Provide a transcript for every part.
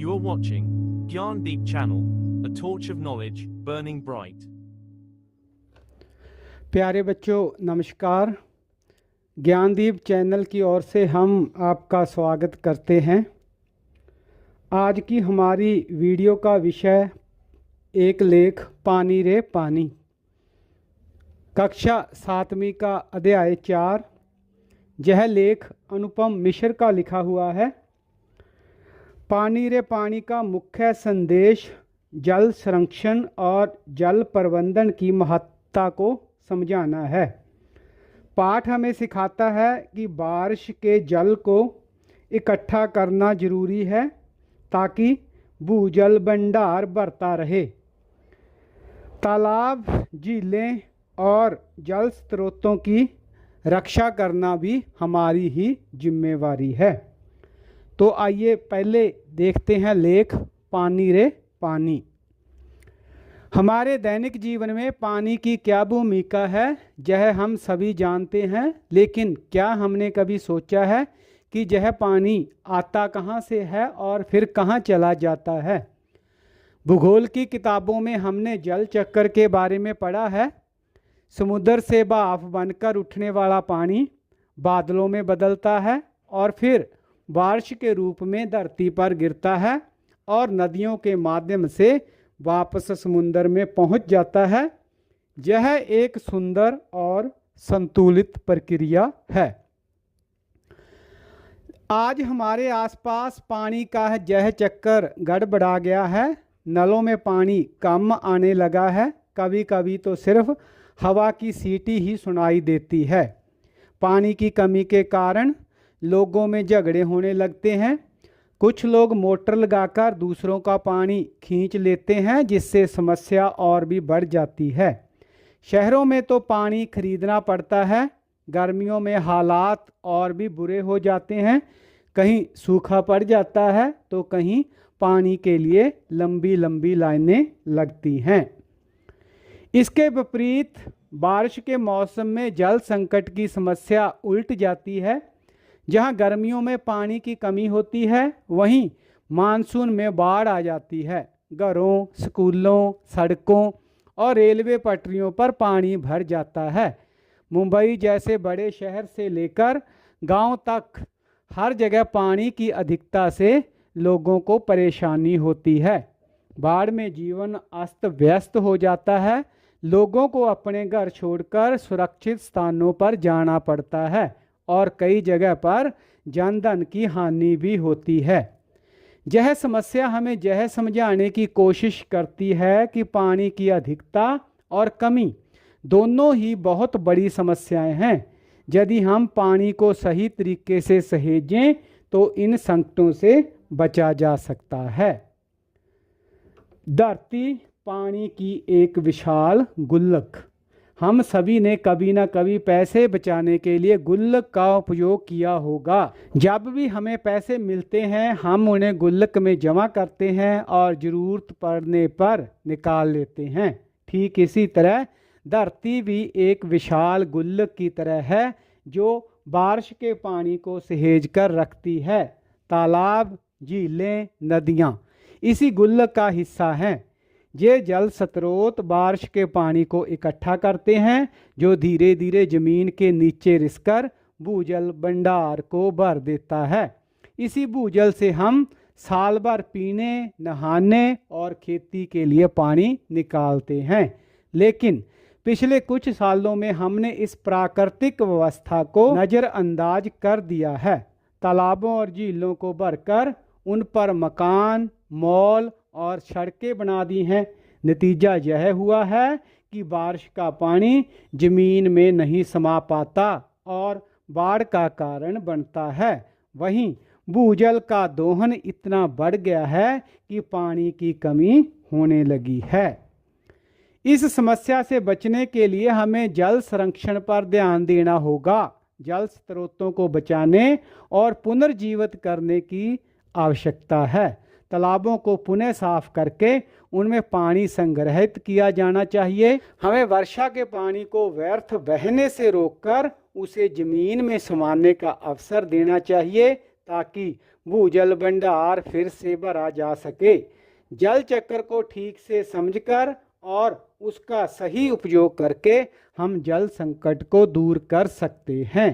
You are watching Gyandeep Channel, a torch of knowledge burning bright. प्यारे बच्चों नमस्कार। Gyandeep channel की ओर से हम आपका स्वागत करते हैं। आज की हमारी वीडियो का विषय एक लेख पानी रे पानी, कक्षा 7वीं का अध्याय 4। यह लेख अनुपम मिश्र का लिखा हुआ है। पानी रे पानी का मुख्य संदेश जल संरक्षण और जल प्रबंधन की महत्ता को समझाना है। पाठ हमें सिखाता है कि बारिश के जल को इकट्ठा करना जरूरी है ताकि भूजल भंडार बढ़ता रहे। तालाब, झीलें और जल स्रोतों की रक्षा करना भी हमारी ही जिम्मेवारी है। तो आइए पहले देखते हैं लेख पानी रे पानी। हमारे दैनिक जीवन में पानी की क्या भूमिका है यह हम सभी जानते हैं, लेकिन क्या हमने कभी सोचा है कि यह पानी आता कहाँ से है और फिर कहाँ चला जाता है। भूगोल की किताबों में हमने जल चक्र के बारे में पढ़ा है। समुद्र से भाप बनकर उठने वाला पानी बादलों में बदलता है और फिर बारिश के रूप में धरती पर गिरता है और नदियों के माध्यम से वापस समुद्र में पहुंच जाता है। यह एक सुंदर और संतुलित प्रक्रिया है। आज हमारे आसपास पानी का यह चक्कर गड़बड़ा गया है। नलों में पानी कम आने लगा है। कभी कभी तो सिर्फ हवा की सीटी ही सुनाई देती है। पानी की कमी के कारण लोगों में झगड़े होने लगते हैं। कुछ लोग मोटर लगाकर दूसरों का पानी खींच लेते हैं, जिससे समस्या और भी बढ़ जाती है। शहरों में तो पानी खरीदना पड़ता है। गर्मियों में हालात और भी बुरे हो जाते हैं। कहीं सूखा पड़ जाता है तो कहीं पानी के लिए लंबी लंबी लाइनें लगती हैं। इसके विपरीत बारिश के मौसम में जल संकट की समस्या उल्ट जाती है। जहां गर्मियों में पानी की कमी होती है, वहीं मानसून में बाढ़ आ जाती है। घरों, स्कूलों, सड़कों और रेलवे पटरियों पर पानी भर जाता है। मुंबई जैसे बड़े शहर से लेकर गांव तक हर जगह पानी की अधिकता से लोगों को परेशानी होती है। बाढ़ में जीवन अस्त व्यस्त हो जाता है। लोगों को अपने घर छोड़कर सुरक्षित स्थानों पर जाना पड़ता है और कई जगह पर जनधन की हानि भी होती है। यह समस्या हमें यह समझाने की कोशिश करती है कि पानी की अधिकता और कमी दोनों ही बहुत बड़ी समस्याएं हैं। यदि हम पानी को सही तरीके से सहेजें तो इन संकटों से बचा जा सकता है। धरती पानी की एक विशाल गुल्लक। हम सभी ने कभी ना कभी पैसे बचाने के लिए गुल्लक का उपयोग किया होगा। जब भी हमें पैसे मिलते हैं हम उन्हें गुल्लक में जमा करते हैं और ज़रूरत पड़ने पर निकाल लेते हैं। ठीक इसी तरह धरती भी एक विशाल गुल्लक की तरह है जो बारिश के पानी को सहेज कर रखती है। तालाब, झीलें, नदियाँ इसी गुल्लक का हिस्सा हैं। ये जल स्रोत बारिश के पानी को इकट्ठा करते हैं, जो धीरे धीरे जमीन के नीचे रिसकर भूजल भंडार को भर देता है। इसी भूजल से हम साल भर पीने, नहाने और खेती के लिए पानी निकालते हैं। लेकिन पिछले कुछ सालों में हमने इस प्राकृतिक व्यवस्था को नज़रअंदाज कर दिया है। तालाबों और झीलों को भरकर उन पर मकान, मॉल और सड़कें बना दी हैं। नतीजा यह हुआ है कि बारिश का पानी जमीन में नहीं समा पाता और बाढ़ का कारण बनता है। वहीं भूजल का दोहन इतना बढ़ गया है कि पानी की कमी होने लगी है। इस समस्या से बचने के लिए हमें जल संरक्षण पर ध्यान देना होगा। जल स्रोतों को बचाने और पुनर्जीवित करने की आवश्यकता है। तालाबों को पुनः साफ करके उनमें पानी संग्रहित किया जाना चाहिए। हमें वर्षा के पानी को व्यर्थ बहने से रोककर उसे जमीन में समाने का अवसर देना चाहिए ताकि भूजल भंडार फिर से भरा जा सके। जल चक्र को ठीक से समझकर और उसका सही उपयोग करके हम जल संकट को दूर कर सकते हैं।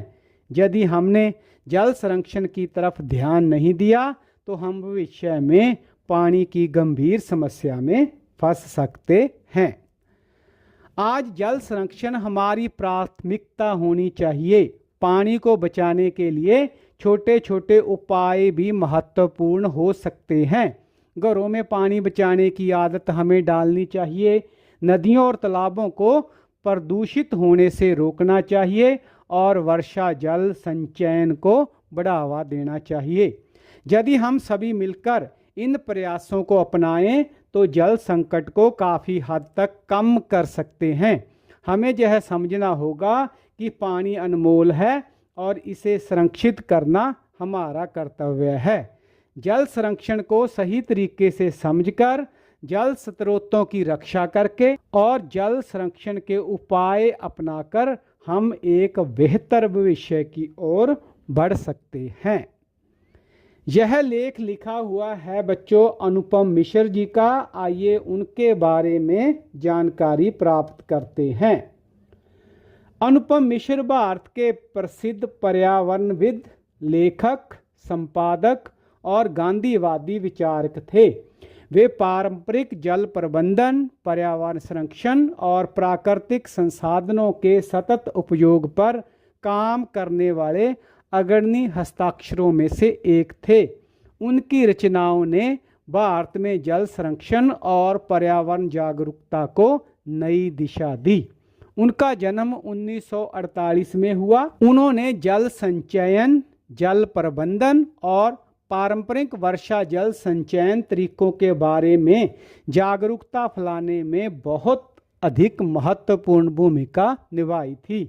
यदि हमने जल संरक्षण की तरफ ध्यान नहीं दिया तो हम भविष्य में पानी की गंभीर समस्या में फंस सकते हैं। आज जल संरक्षण हमारी प्राथमिकता होनी चाहिए। पानी को बचाने के लिए छोटे छोटे उपाय भी महत्वपूर्ण हो सकते हैं। घरों में पानी बचाने की आदत हमें डालनी चाहिए। नदियों और तालाबों को प्रदूषित होने से रोकना चाहिए और वर्षा जल संचयन को बढ़ावा देना चाहिए। यदि हम सभी मिलकर इन प्रयासों को अपनाएं तो जल संकट को काफ़ी हद तक कम कर सकते हैं। हमें यह समझना होगा कि पानी अनमोल है और इसे संरक्षित करना हमारा कर्तव्य है। जल संरक्षण को सही तरीके से समझकर जल स्रोतों की रक्षा करके और जल संरक्षण के उपाय अपनाकर हम एक बेहतर भविष्य की ओर बढ़ सकते हैं। यह लेख लिखा हुआ है बच्चों अनुपम मिश्र जी का। आइए उनके बारे में जानकारी प्राप्त करते हैं। अनुपम मिश्र भारत के प्रसिद्ध पर्यावरणविद, लेखक, संपादक और गांधीवादी विचारक थे। वे पारंपरिक जल प्रबंधन, पर्यावरण संरक्षण और प्राकृतिक संसाधनों के सतत उपयोग पर काम करने वाले अग्रणी हस्ताक्षरों में से एक थे। उनकी रचनाओं ने भारत में जल संरक्षण और पर्यावरण जागरूकता को नई दिशा दी। उनका जन्म 1948 में हुआ। उन्होंने जल संचयन, जल प्रबंधन और पारंपरिक वर्षा जल संचयन तरीकों के बारे में जागरूकता फैलाने में बहुत अधिक महत्वपूर्ण भूमिका निभाई थी।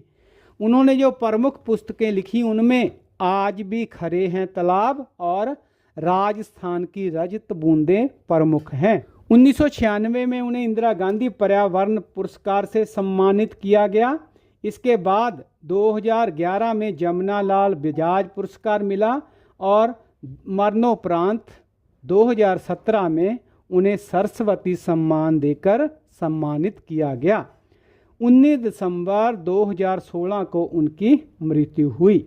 उन्होंने जो प्रमुख पुस्तकें लिखी उनमें आज भी खरे हैं तालाब और राजस्थान की रजत बूंदें प्रमुख हैं। 1996 में उन्हें इंदिरा गांधी पर्यावरण पुरस्कार से सम्मानित किया गया। इसके बाद 2011 में जमुनालाल बजाज पुरस्कार मिला और मरणोपरांत 2017 में उन्हें सरस्वती सम्मान देकर सम्मानित किया गया। 19 दिसंबर 2016 को उनकी मृत्यु हुई।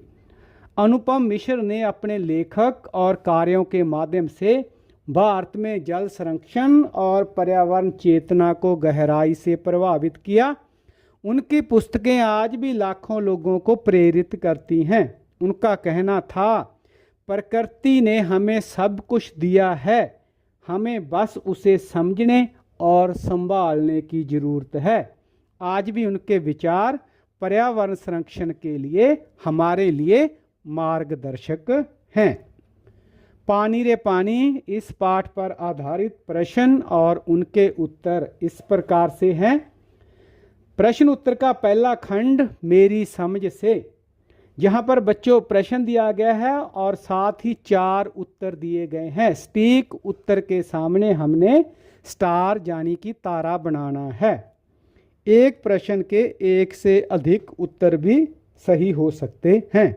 अनुपम मिश्र ने अपने लेखक और कार्यों के माध्यम से भारत में जल संरक्षण और पर्यावरण चेतना को गहराई से प्रभावित किया। उनकी पुस्तकें आज भी लाखों लोगों को प्रेरित करती हैं। उनका कहना था, प्रकृति ने हमें सब कुछ दिया है, हमें बस उसे समझने और संभालने की ज़रूरत है। आज भी उनके विचार पर्यावरण संरक्षण के लिए हमारे लिए मार्गदर्शक हैं। पानी रे पानी इस पाठ पर आधारित प्रश्न और उनके उत्तर इस प्रकार से हैं। प्रश्न उत्तर का पहला खंड मेरी समझ से, यहाँ पर बच्चों प्रश्न दिया गया है और साथ ही 4 उत्तर दिए गए हैं। सटीक उत्तर के सामने हमने स्टार यानी कि तारा बनाना है। एक प्रश्न के एक से अधिक उत्तर भी सही हो सकते हैं।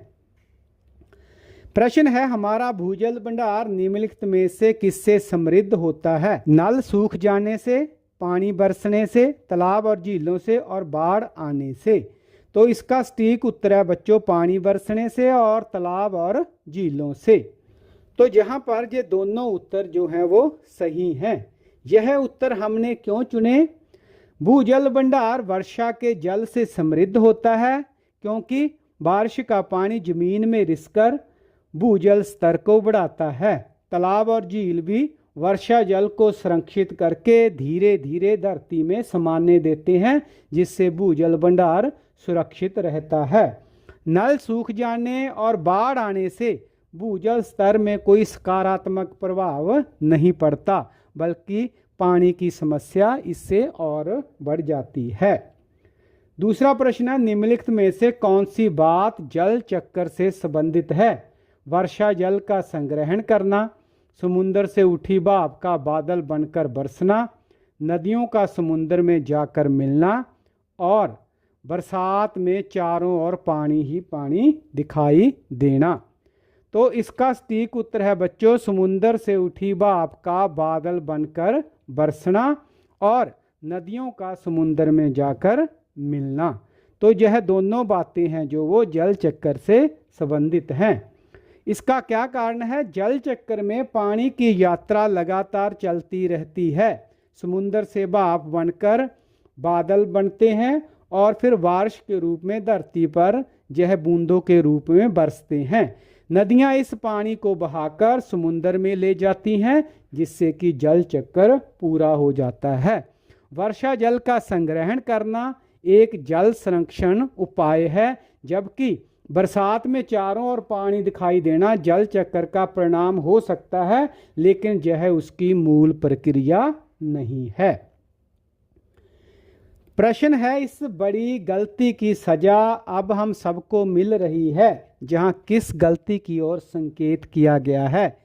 प्रश्न है, हमारा भूजल भंडार निम्नलिखित में से किससे समृद्ध होता है? नल सूख जाने से, पानी बरसने से, तालाब और झीलों से और बाढ़ आने से। तो इसका सटीक उत्तर है बच्चों पानी बरसने से और तालाब और झीलों से। तो यहाँ पर ये दोनों उत्तर जो हैं वो सही हैं। यह उत्तर हमने क्यों चुने? भूजल भंडार वर्षा के जल से समृद्ध होता है क्योंकि बारिश का पानी जमीन में रिसकर भूजल स्तर को बढ़ाता है। तालाब और झील भी वर्षा जल को संरक्षित करके धीरे धीरे धरती में समाने देते हैं, जिससे भूजल भंडार सुरक्षित रहता है। नल सूख जाने और बाढ़ आने से भूजल स्तर में कोई सकारात्मक प्रभाव नहीं पड़ता, बल्कि पानी की समस्या इससे और बढ़ जाती है। दूसरा प्रश्न है, निम्नलिखित में से कौन सी बात जल चक्र से संबंधित है? वर्षा जल का संग्रहण करना, समुद्र से उठी भाप का बादल बनकर बरसना, नदियों का समुद्र में जाकर मिलना और बरसात में चारों ओर पानी ही पानी दिखाई देना। तो इसका सटीक उत्तर है बच्चों, समुंदर से उठी भाप का बादल बनकर बरसना और नदियों का समुंदर में जाकर मिलना। तो यह दोनों बातें हैं जो वो जल चक्कर से संबंधित हैं। इसका क्या कारण है? जल चक्कर में पानी की यात्रा लगातार चलती रहती है। समुंदर से भाप बनकर बादल बनते हैं और फिर बारिश के रूप में धरती पर यह बूंदों के रूप में बरसते हैं। नदियां इस पानी को बहाकर समुंदर में ले जाती हैं, जिससे कि जल चक्कर पूरा हो जाता है। वर्षा जल का संग्रहण करना एक जल संरक्षण उपाय है, जबकि बरसात में चारों ओर पानी दिखाई देना जल चक्कर का परिणाम हो सकता है, लेकिन यह उसकी मूल प्रक्रिया नहीं है। प्रश्न है, इस बड़ी गलती की सजा अब हम सबको मिल रही है, जहां किस गलती की ओर संकेत किया गया है?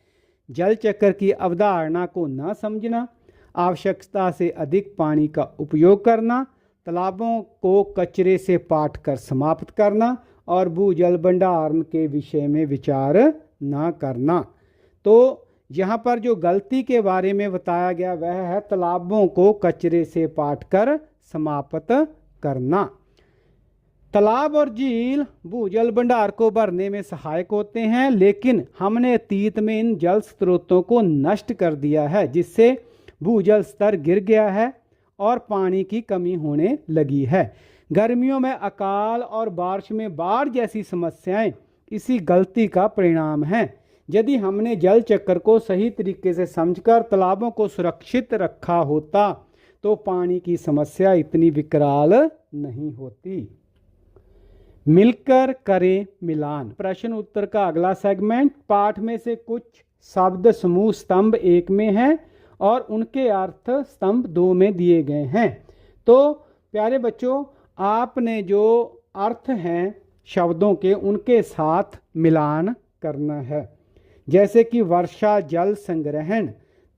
जल चक्र की अवधारणा को न समझना, आवश्यकता से अधिक पानी का उपयोग करना, तालाबों को कचरे से पाट कर समाप्त करना और भूजल भंडारण के विषय में विचार न करना। तो यहाँ पर जो गलती के बारे में बताया गया वह है तालाबों को कचरे से पाट कर समाप्त करना। तालाब और झील भूजल भंडार को भरने में सहायक होते हैं, लेकिन हमने अतीत में इन जल स्रोतों को नष्ट कर दिया है, जिससे भूजल स्तर गिर गया है और पानी की कमी होने लगी है। गर्मियों में अकाल और बारिश में बाढ़ जैसी समस्याएं इसी गलती का परिणाम हैं। यदि हमने जल चक्र को सही तरीके से समझकर तालाबों को सुरक्षित रखा होता तो पानी की समस्या इतनी विकराल नहीं होती। मिलकर करें मिलान। प्रश्न उत्तर का अगला सेगमेंट। पाठ में से कुछ शब्द समूह स्तंभ 1 में है और उनके अर्थ स्तंभ 2 में दिए गए हैं। तो प्यारे बच्चों, आपने जो अर्थ हैं शब्दों के उनके साथ मिलान करना है। जैसे कि वर्षा जल संग्रहण,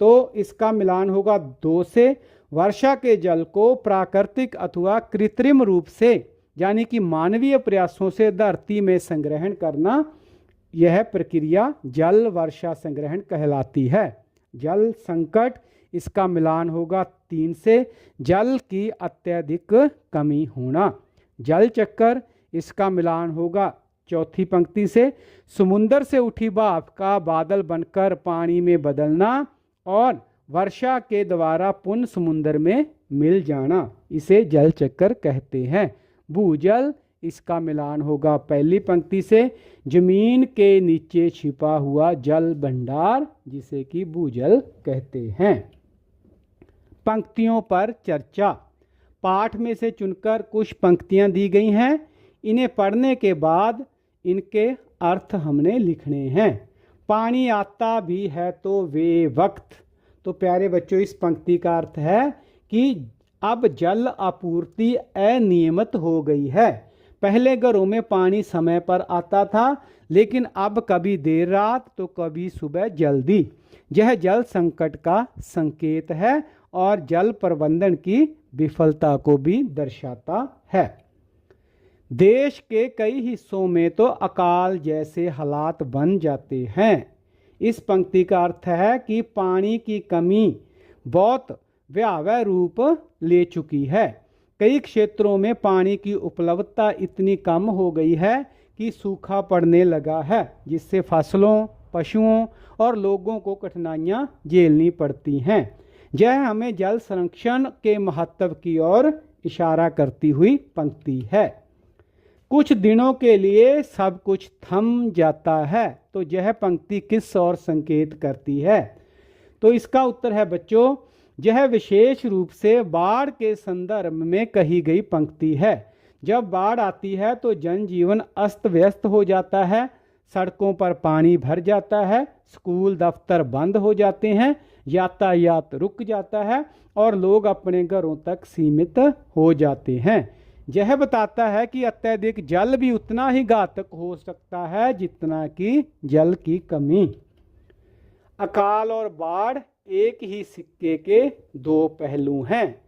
तो इसका मिलान होगा 2 से। वर्षा के जल को प्राकृतिक अथवा कृत्रिम रूप से यानी कि मानवीय प्रयासों से धरती में संग्रहण करना, यह प्रक्रिया जल वर्षा संग्रहण कहलाती है। जल संकट, इसका मिलान होगा 3 से। जल की अत्यधिक कमी होना। जल चक्कर, इसका मिलान होगा चौथी पंक्ति से। समुंदर से उठी भाप का बादल बनकर पानी में बदलना और वर्षा के द्वारा पुनः समुंदर में मिल जाना, इसे जल चक्कर कहते हैं। भूजल, इसका मिलान होगा पहली पंक्ति से। जमीन के नीचे छिपा हुआ जल भंडार, जिसे कि भूजल कहते हैं। पंक्तियों पर चर्चा। पाठ में से चुनकर कुछ पंक्तियां दी गई हैं, इन्हें पढ़ने के बाद इनके अर्थ हमने लिखने हैं। पानी आता भी है तो वे वक्त। तो प्यारे बच्चों, इस पंक्ति का अर्थ है कि अब जल आपूर्ति अनियमित हो गई है। पहले घरों में पानी समय पर आता था, लेकिन अब कभी देर रात तो कभी सुबह जल्दी। यह जल संकट का संकेत है और जल प्रबंधन की विफलता को भी दर्शाता है। देश के कई हिस्सों में तो अकाल जैसे हालात बन जाते हैं। इस पंक्ति का अर्थ है कि पानी की कमी बहुत भयावह रूप ले चुकी है। कई क्षेत्रों में पानी की उपलब्धता इतनी कम हो गई है कि सूखा पड़ने लगा है, जिससे फसलों, पशुओं और लोगों को कठिनाइयां झेलनी पड़ती हैं। यह हमें जल संरक्षण के महत्व की ओर इशारा करती हुई पंक्ति है। कुछ दिनों के लिए सब कुछ थम जाता है, तो यह पंक्ति किस ओर संकेत करती है? तो इसका उत्तर है बच्चों, यह विशेष रूप से बाढ़ के संदर्भ में कही गई पंक्ति है। जब बाढ़ आती है तो जनजीवन अस्त व्यस्त हो जाता है, सड़कों पर पानी भर जाता है, स्कूल दफ्तर बंद हो जाते हैं, यातायात रुक जाता है और लोग अपने घरों तक सीमित हो जाते हैं। यह बताता है कि अत्यधिक जल भी उतना ही घातक हो सकता है जितना कि जल की कमी। अकाल और बाढ़ एक ही सिक्के के दो पहलू हैं।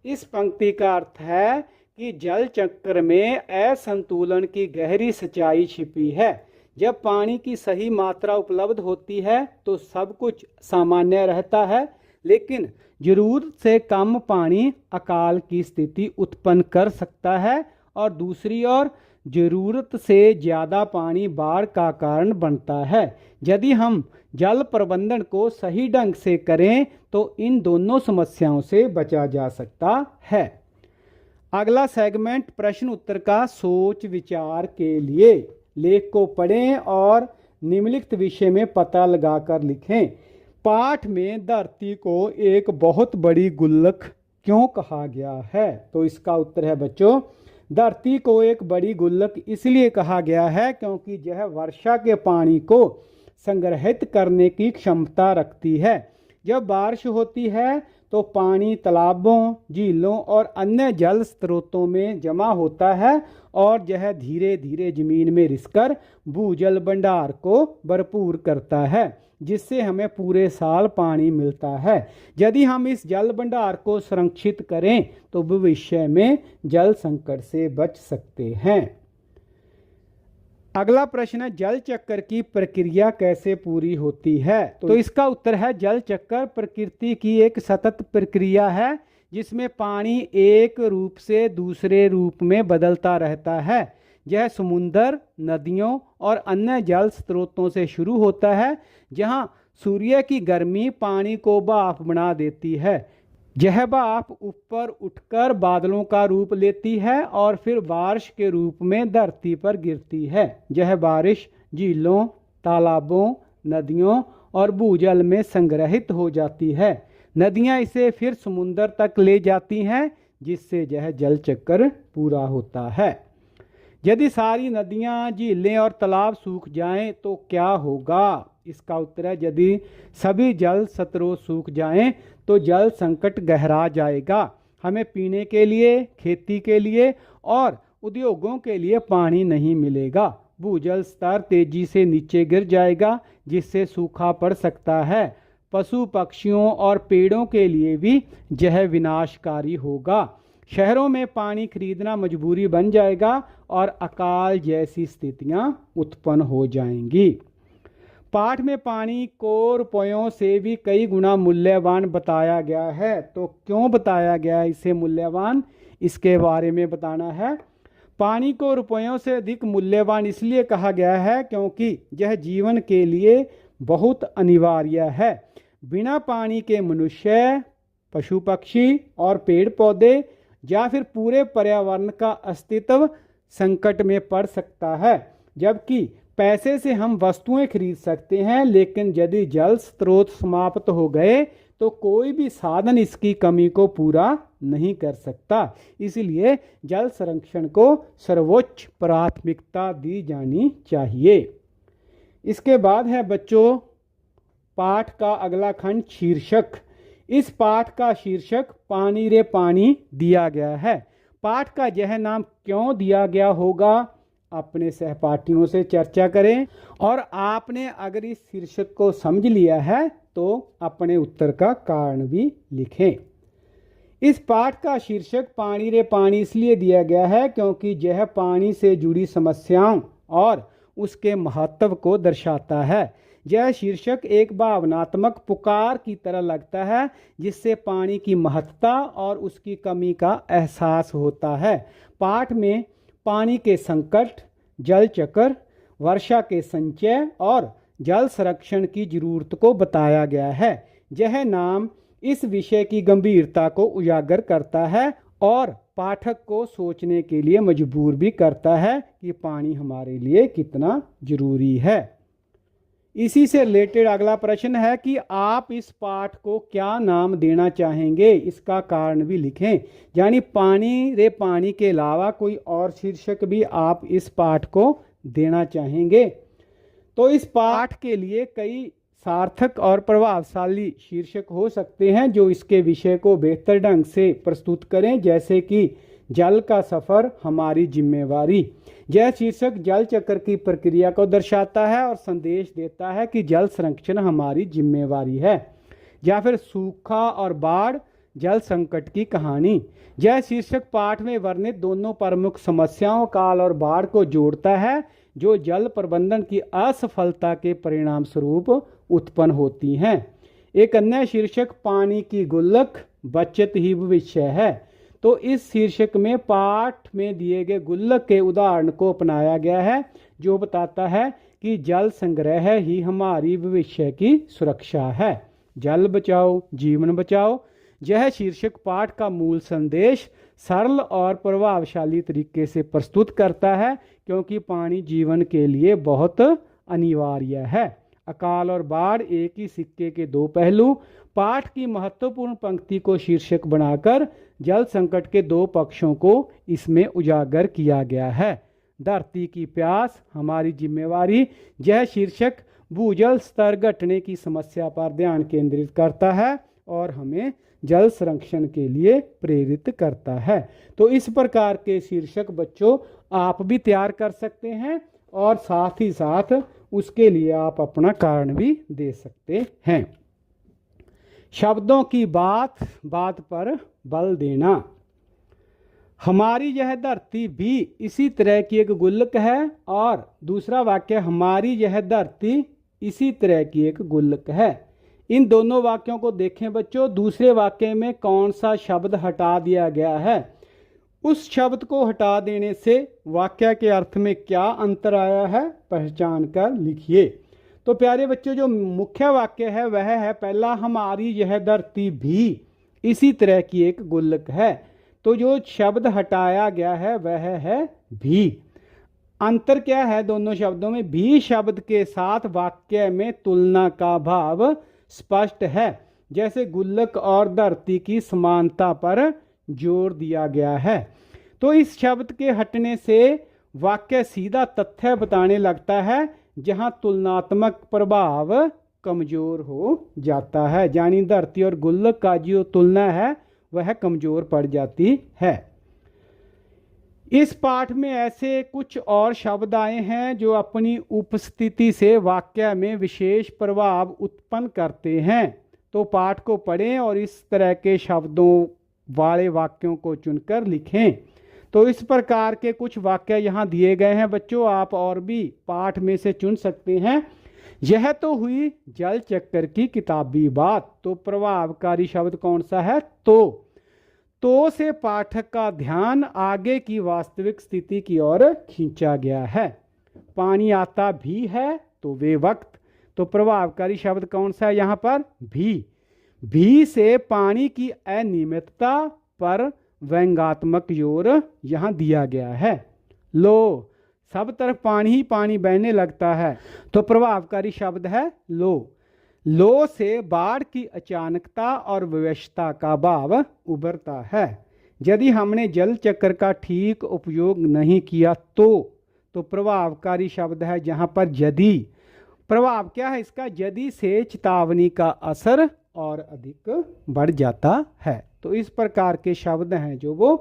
इस पंक्ति का अर्थ है कि जल चक्र में असंतुलन की गहरी सच्चाई छिपी है। जब पानी की सही मात्रा उपलब्ध होती है तो सब कुछ सामान्य रहता है, लेकिन जरूरत से कम पानी अकाल की स्थिति उत्पन्न कर सकता है और दूसरी ओर जरूरत से ज़्यादा पानी बाढ़ का कारण बनता है। यदि हम जल प्रबंधन को सही ढंग से करें तो इन दोनों समस्याओं से बचा जा सकता है। अगला सेगमेंट प्रश्न उत्तर का सोच विचार के लिए। लेख को पढ़ें और निम्नलिखित विषय में पता लगाकर लिखें। पाठ में धरती को एक बहुत बड़ी गुल्लक क्यों कहा गया है? तो इसका उत्तर है बच्चों, धरती को एक बड़ी गुल्लक इसलिए कहा गया है क्योंकि यह वर्षा के पानी को संग्रहित करने की क्षमता रखती है। जब बारिश होती है तो पानी तालाबों, झीलों और अन्य जल स्रोतों में जमा होता है और यह धीरे धीरे जमीन में रिसकर भूजल भंडार को भरपूर करता है, जिससे हमें पूरे साल पानी मिलता है। यदि हम इस जल भंडार को संरक्षित करें तो भविष्य में जल संकट से बच सकते हैं। अगला प्रश्न है, जल चक्र की प्रक्रिया कैसे पूरी होती है? तो इसका उत्तर है, जल चक्र प्रकृति की एक सतत प्रक्रिया है जिसमें पानी एक रूप से दूसरे रूप में बदलता रहता है। यह समुद्र, नदियों और अन्य जल स्रोतों से शुरू होता है, जहां सूर्य की गर्मी पानी को भाप बना देती है। यह भाप ऊपर उठकर बादलों का रूप लेती है और फिर बारिश के रूप में धरती पर गिरती है। यह बारिश झीलों, तालाबों, नदियों और भूजल में संग्रहित हो जाती है। नदियां इसे फिर समुद्र तक ले जाती हैं, जिससे यह जल चक्र पूरा होता है। यदि सारी नदियां, झीलें और तालाब सूख जाएं तो क्या होगा? इसका उत्तर है, यदि सभी जल स्रोत सूख जाएं तो जल संकट गहरा जाएगा। हमें पीने के लिए, खेती के लिए और उद्योगों के लिए पानी नहीं मिलेगा। भूजल स्तर तेजी से नीचे गिर जाएगा, जिससे सूखा पड़ सकता है। पशु पक्षियों और पेड़ों के लिए भी यह विनाशकारी होगा। शहरों में पानी खरीदना मजबूरी बन जाएगा और अकाल जैसी स्थितियां उत्पन्न हो जाएंगी। पाठ में पानी को रुपयों से भी कई गुना मूल्यवान बताया गया है। तो क्यों बताया गया है इसे मूल्यवान? इसके बारे में बताना है। पानी को रुपयों से अधिक मूल्यवान इसलिए कहा गया है क्योंकि यह जीवन के लिए बहुत अनिवार्य है। बिना पानी के मनुष्य, पशु पक्षी और पेड़ पौधे या फिर पूरे पर्यावरण का अस्तित्व संकट में पड़ सकता है। जबकि पैसे से हम वस्तुएं खरीद सकते हैं, लेकिन यदि जल स्रोत समाप्त हो गए तो कोई भी साधन इसकी कमी को पूरा नहीं कर सकता। इसलिए जल संरक्षण को सर्वोच्च प्राथमिकता दी जानी चाहिए। इसके बाद है बच्चों पाठ का अगला खंड, शीर्षक। इस पाठ का शीर्षक पानी रे पानी दिया गया है। पाठ का यह नाम क्यों दिया गया होगा? अपने सहपाठियों से चर्चा करें और आपने अगर इस शीर्षक को समझ लिया है तो अपने उत्तर का कारण भी लिखें। इस पाठ का शीर्षक पानी रे पानी इसलिए दिया गया है क्योंकि यह पानी से जुड़ी समस्याओं और उसके महत्व को दर्शाता है। यह शीर्षक एक भावनात्मक पुकार की तरह लगता है, जिससे पानी की महत्ता और उसकी कमी का एहसास होता है। पाठ में पानी के संकट, जल चक्र, वर्षा के संचय और जल संरक्षण की जरूरत को बताया गया है। यह नाम इस विषय की गंभीरता को उजागर करता है और पाठक को सोचने के लिए मजबूर भी करता है कि पानी हमारे लिए कितना जरूरी है। इसी से रिलेटेड अगला प्रश्न है कि आप इस पाठ को क्या नाम देना चाहेंगे? इसका कारण भी लिखें। यानी पानी रे पानी के अलावा कोई और शीर्षक भी आप इस पाठ को देना चाहेंगे? तो इस पाठ के लिए कई सार्थक और प्रभावशाली शीर्षक हो सकते हैं जो इसके विषय को बेहतर ढंग से प्रस्तुत करें, जैसे कि जल का सफर हमारी जिम्मेवारी। यह शीर्षक जल चक्र की प्रक्रिया को दर्शाता है और संदेश देता है कि जल संरक्षण हमारी जिम्मेवारी है। या फिर सूखा और बाढ़, जल संकट की कहानी। यह शीर्षक पाठ में वर्णित दोनों प्रमुख समस्याओं, काल और बाढ़ को जोड़ता है। जो जल प्रबंधन की असफलता के परिणाम स्वरूप उत्पन्न होती हैं। एक अन्य शीर्षक पानी की गुल्लक बचत ही भविष्य है। तो इस शीर्षक में पाठ में दिए गए गुल्लक के उदाहरण को अपनाया गया है, जो बताता है कि जल संग्रह ही हमारी भविष्य की सुरक्षा है। जल बचाओ जीवन बचाओ, यह शीर्षक पाठ का मूल संदेश सरल और प्रभावशाली तरीके से प्रस्तुत करता है, क्योंकि पानी जीवन के लिए बहुत अनिवार्य है। अकाल और बाढ़ एक ही सिक्के के दो पहलू। पाठ की महत्वपूर्ण पंक्ति को शीर्षक बनाकर जल संकट के दो पक्षों को इसमें उजागर किया गया है। धरती की प्यास हमारी जिम्मेवारी, यह शीर्षक भूजल स्तर घटने की समस्या पर ध्यान केंद्रित करता है और हमें जल संरक्षण के लिए प्रेरित करता है। तो इस प्रकार के शीर्षक बच्चों आप भी तैयार कर सकते हैं और साथ ही साथ उसके लिए आप अपना कारण भी दे सकते हैं। शब्दों की बात बात पर बल देना। हमारी यह धरती भी इसी तरह की एक गुल्लक है, और दूसरा वाक्य हमारी यह धरती इसी तरह की एक गुल्लक है। इन दोनों वाक्यों को देखें बच्चों। दूसरे वाक्य में कौन सा शब्द हटा दिया गया है, उस शब्द को हटा देने से वाक्य के अर्थ में क्या अंतर आया है पहचान कर लिखिए। तो प्यारे बच्चों, जो मुख्य वाक्य है वह है पहला, हमारी यह धरती भी इसी तरह की एक गुल्लक है। तो जो शब्द हटाया गया है वह है भी। अंतर क्या है दोनों शब्दों में? भी शब्द के साथ वाक्य में तुलना का भाव स्पष्ट है, जैसे गुल्लक और धरती की समानता पर जोर दिया गया है। तो इस शब्द के हटने से वाक्य सीधा तथ्य बताने लगता है, जहां तुलनात्मक प्रभाव कमजोर हो जाता है। यानी धरती और गुल्लक का जो तुलना है वह कमजोर पड़ जाती है। इस पाठ में ऐसे कुछ और शब्द आए हैं जो अपनी उपस्थिति से वाक्य में विशेष प्रभाव उत्पन्न करते हैं। तो पाठ को पढ़ें और इस तरह के शब्दों वाले वाक्यों को चुनकर लिखें। तो इस प्रकार के कुछ वाक्य यहाँ दिए गए हैं बच्चों, आप और भी पाठ में से चुन सकते हैं। यह तो हुई जल चक्कर की किताबी बात। तो प्रभावकारी शब्द कौन सा है? तो से पाठक का ध्यान आगे की वास्तविक स्थिति की ओर खींचा गया है। पानी आता भी है तो वे वक्त। तो प्रभावकारी शब्द कौन सा है यहाँ पर? भी से पानी की अनियमितता पर व्यंग्यात्मक जोर यहाँ दिया गया है। लो, सब तरफ पानी ही पानी बहने लगता है। तो प्रभावकारी शब्द है लो से बाढ़ की अचानकता और विवशता का भाव उभरता है। यदि हमने जल चक्र का ठीक उपयोग नहीं किया तो प्रभावकारी शब्द है जहाँ पर यदि। प्रभाव क्या है इसका? यदि से चेतावनी का असर और अधिक बढ़ जाता है। तो इस प्रकार के शब्द हैं जो वो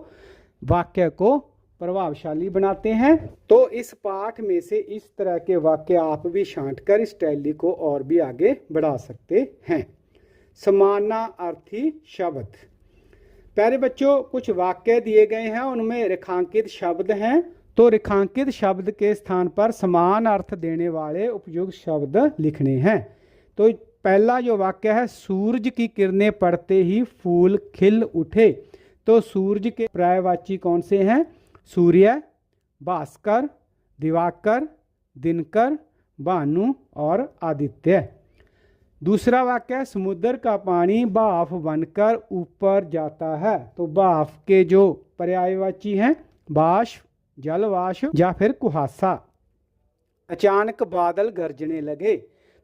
वाक्य को प्रभावशाली बनाते हैं। तो इस पाठ में से इस तरह के वाक्य आप भी छांटकर इस टैली को और भी आगे बढ़ा सकते हैं। समानार्थी शब्द। प्यारे बच्चों, कुछ वाक्य दिए गए हैं, उनमें रेखांकित शब्द हैं। तो रेखांकित शब्द के स्थान पर समान अर्थ देने वाले उपयुक्त शब्द लिखने हैं। तो पहला जो वाक्य है, सूरज की किरणें पड़ते ही फूल खिल उठे। तो सूरज के पर्यायवाची कौन से हैं? सूर्य, भास्कर, दिवाकर, दिनकर, भानु और आदित्य। दूसरा वाक्य, समुद्र का पानी भाप बनकर ऊपर जाता है। तो भाप के जो पर्यायवाची हैं, बाष्प, जलवाष्प या फिर कुहासा। अचानक बादल गरजने लगे।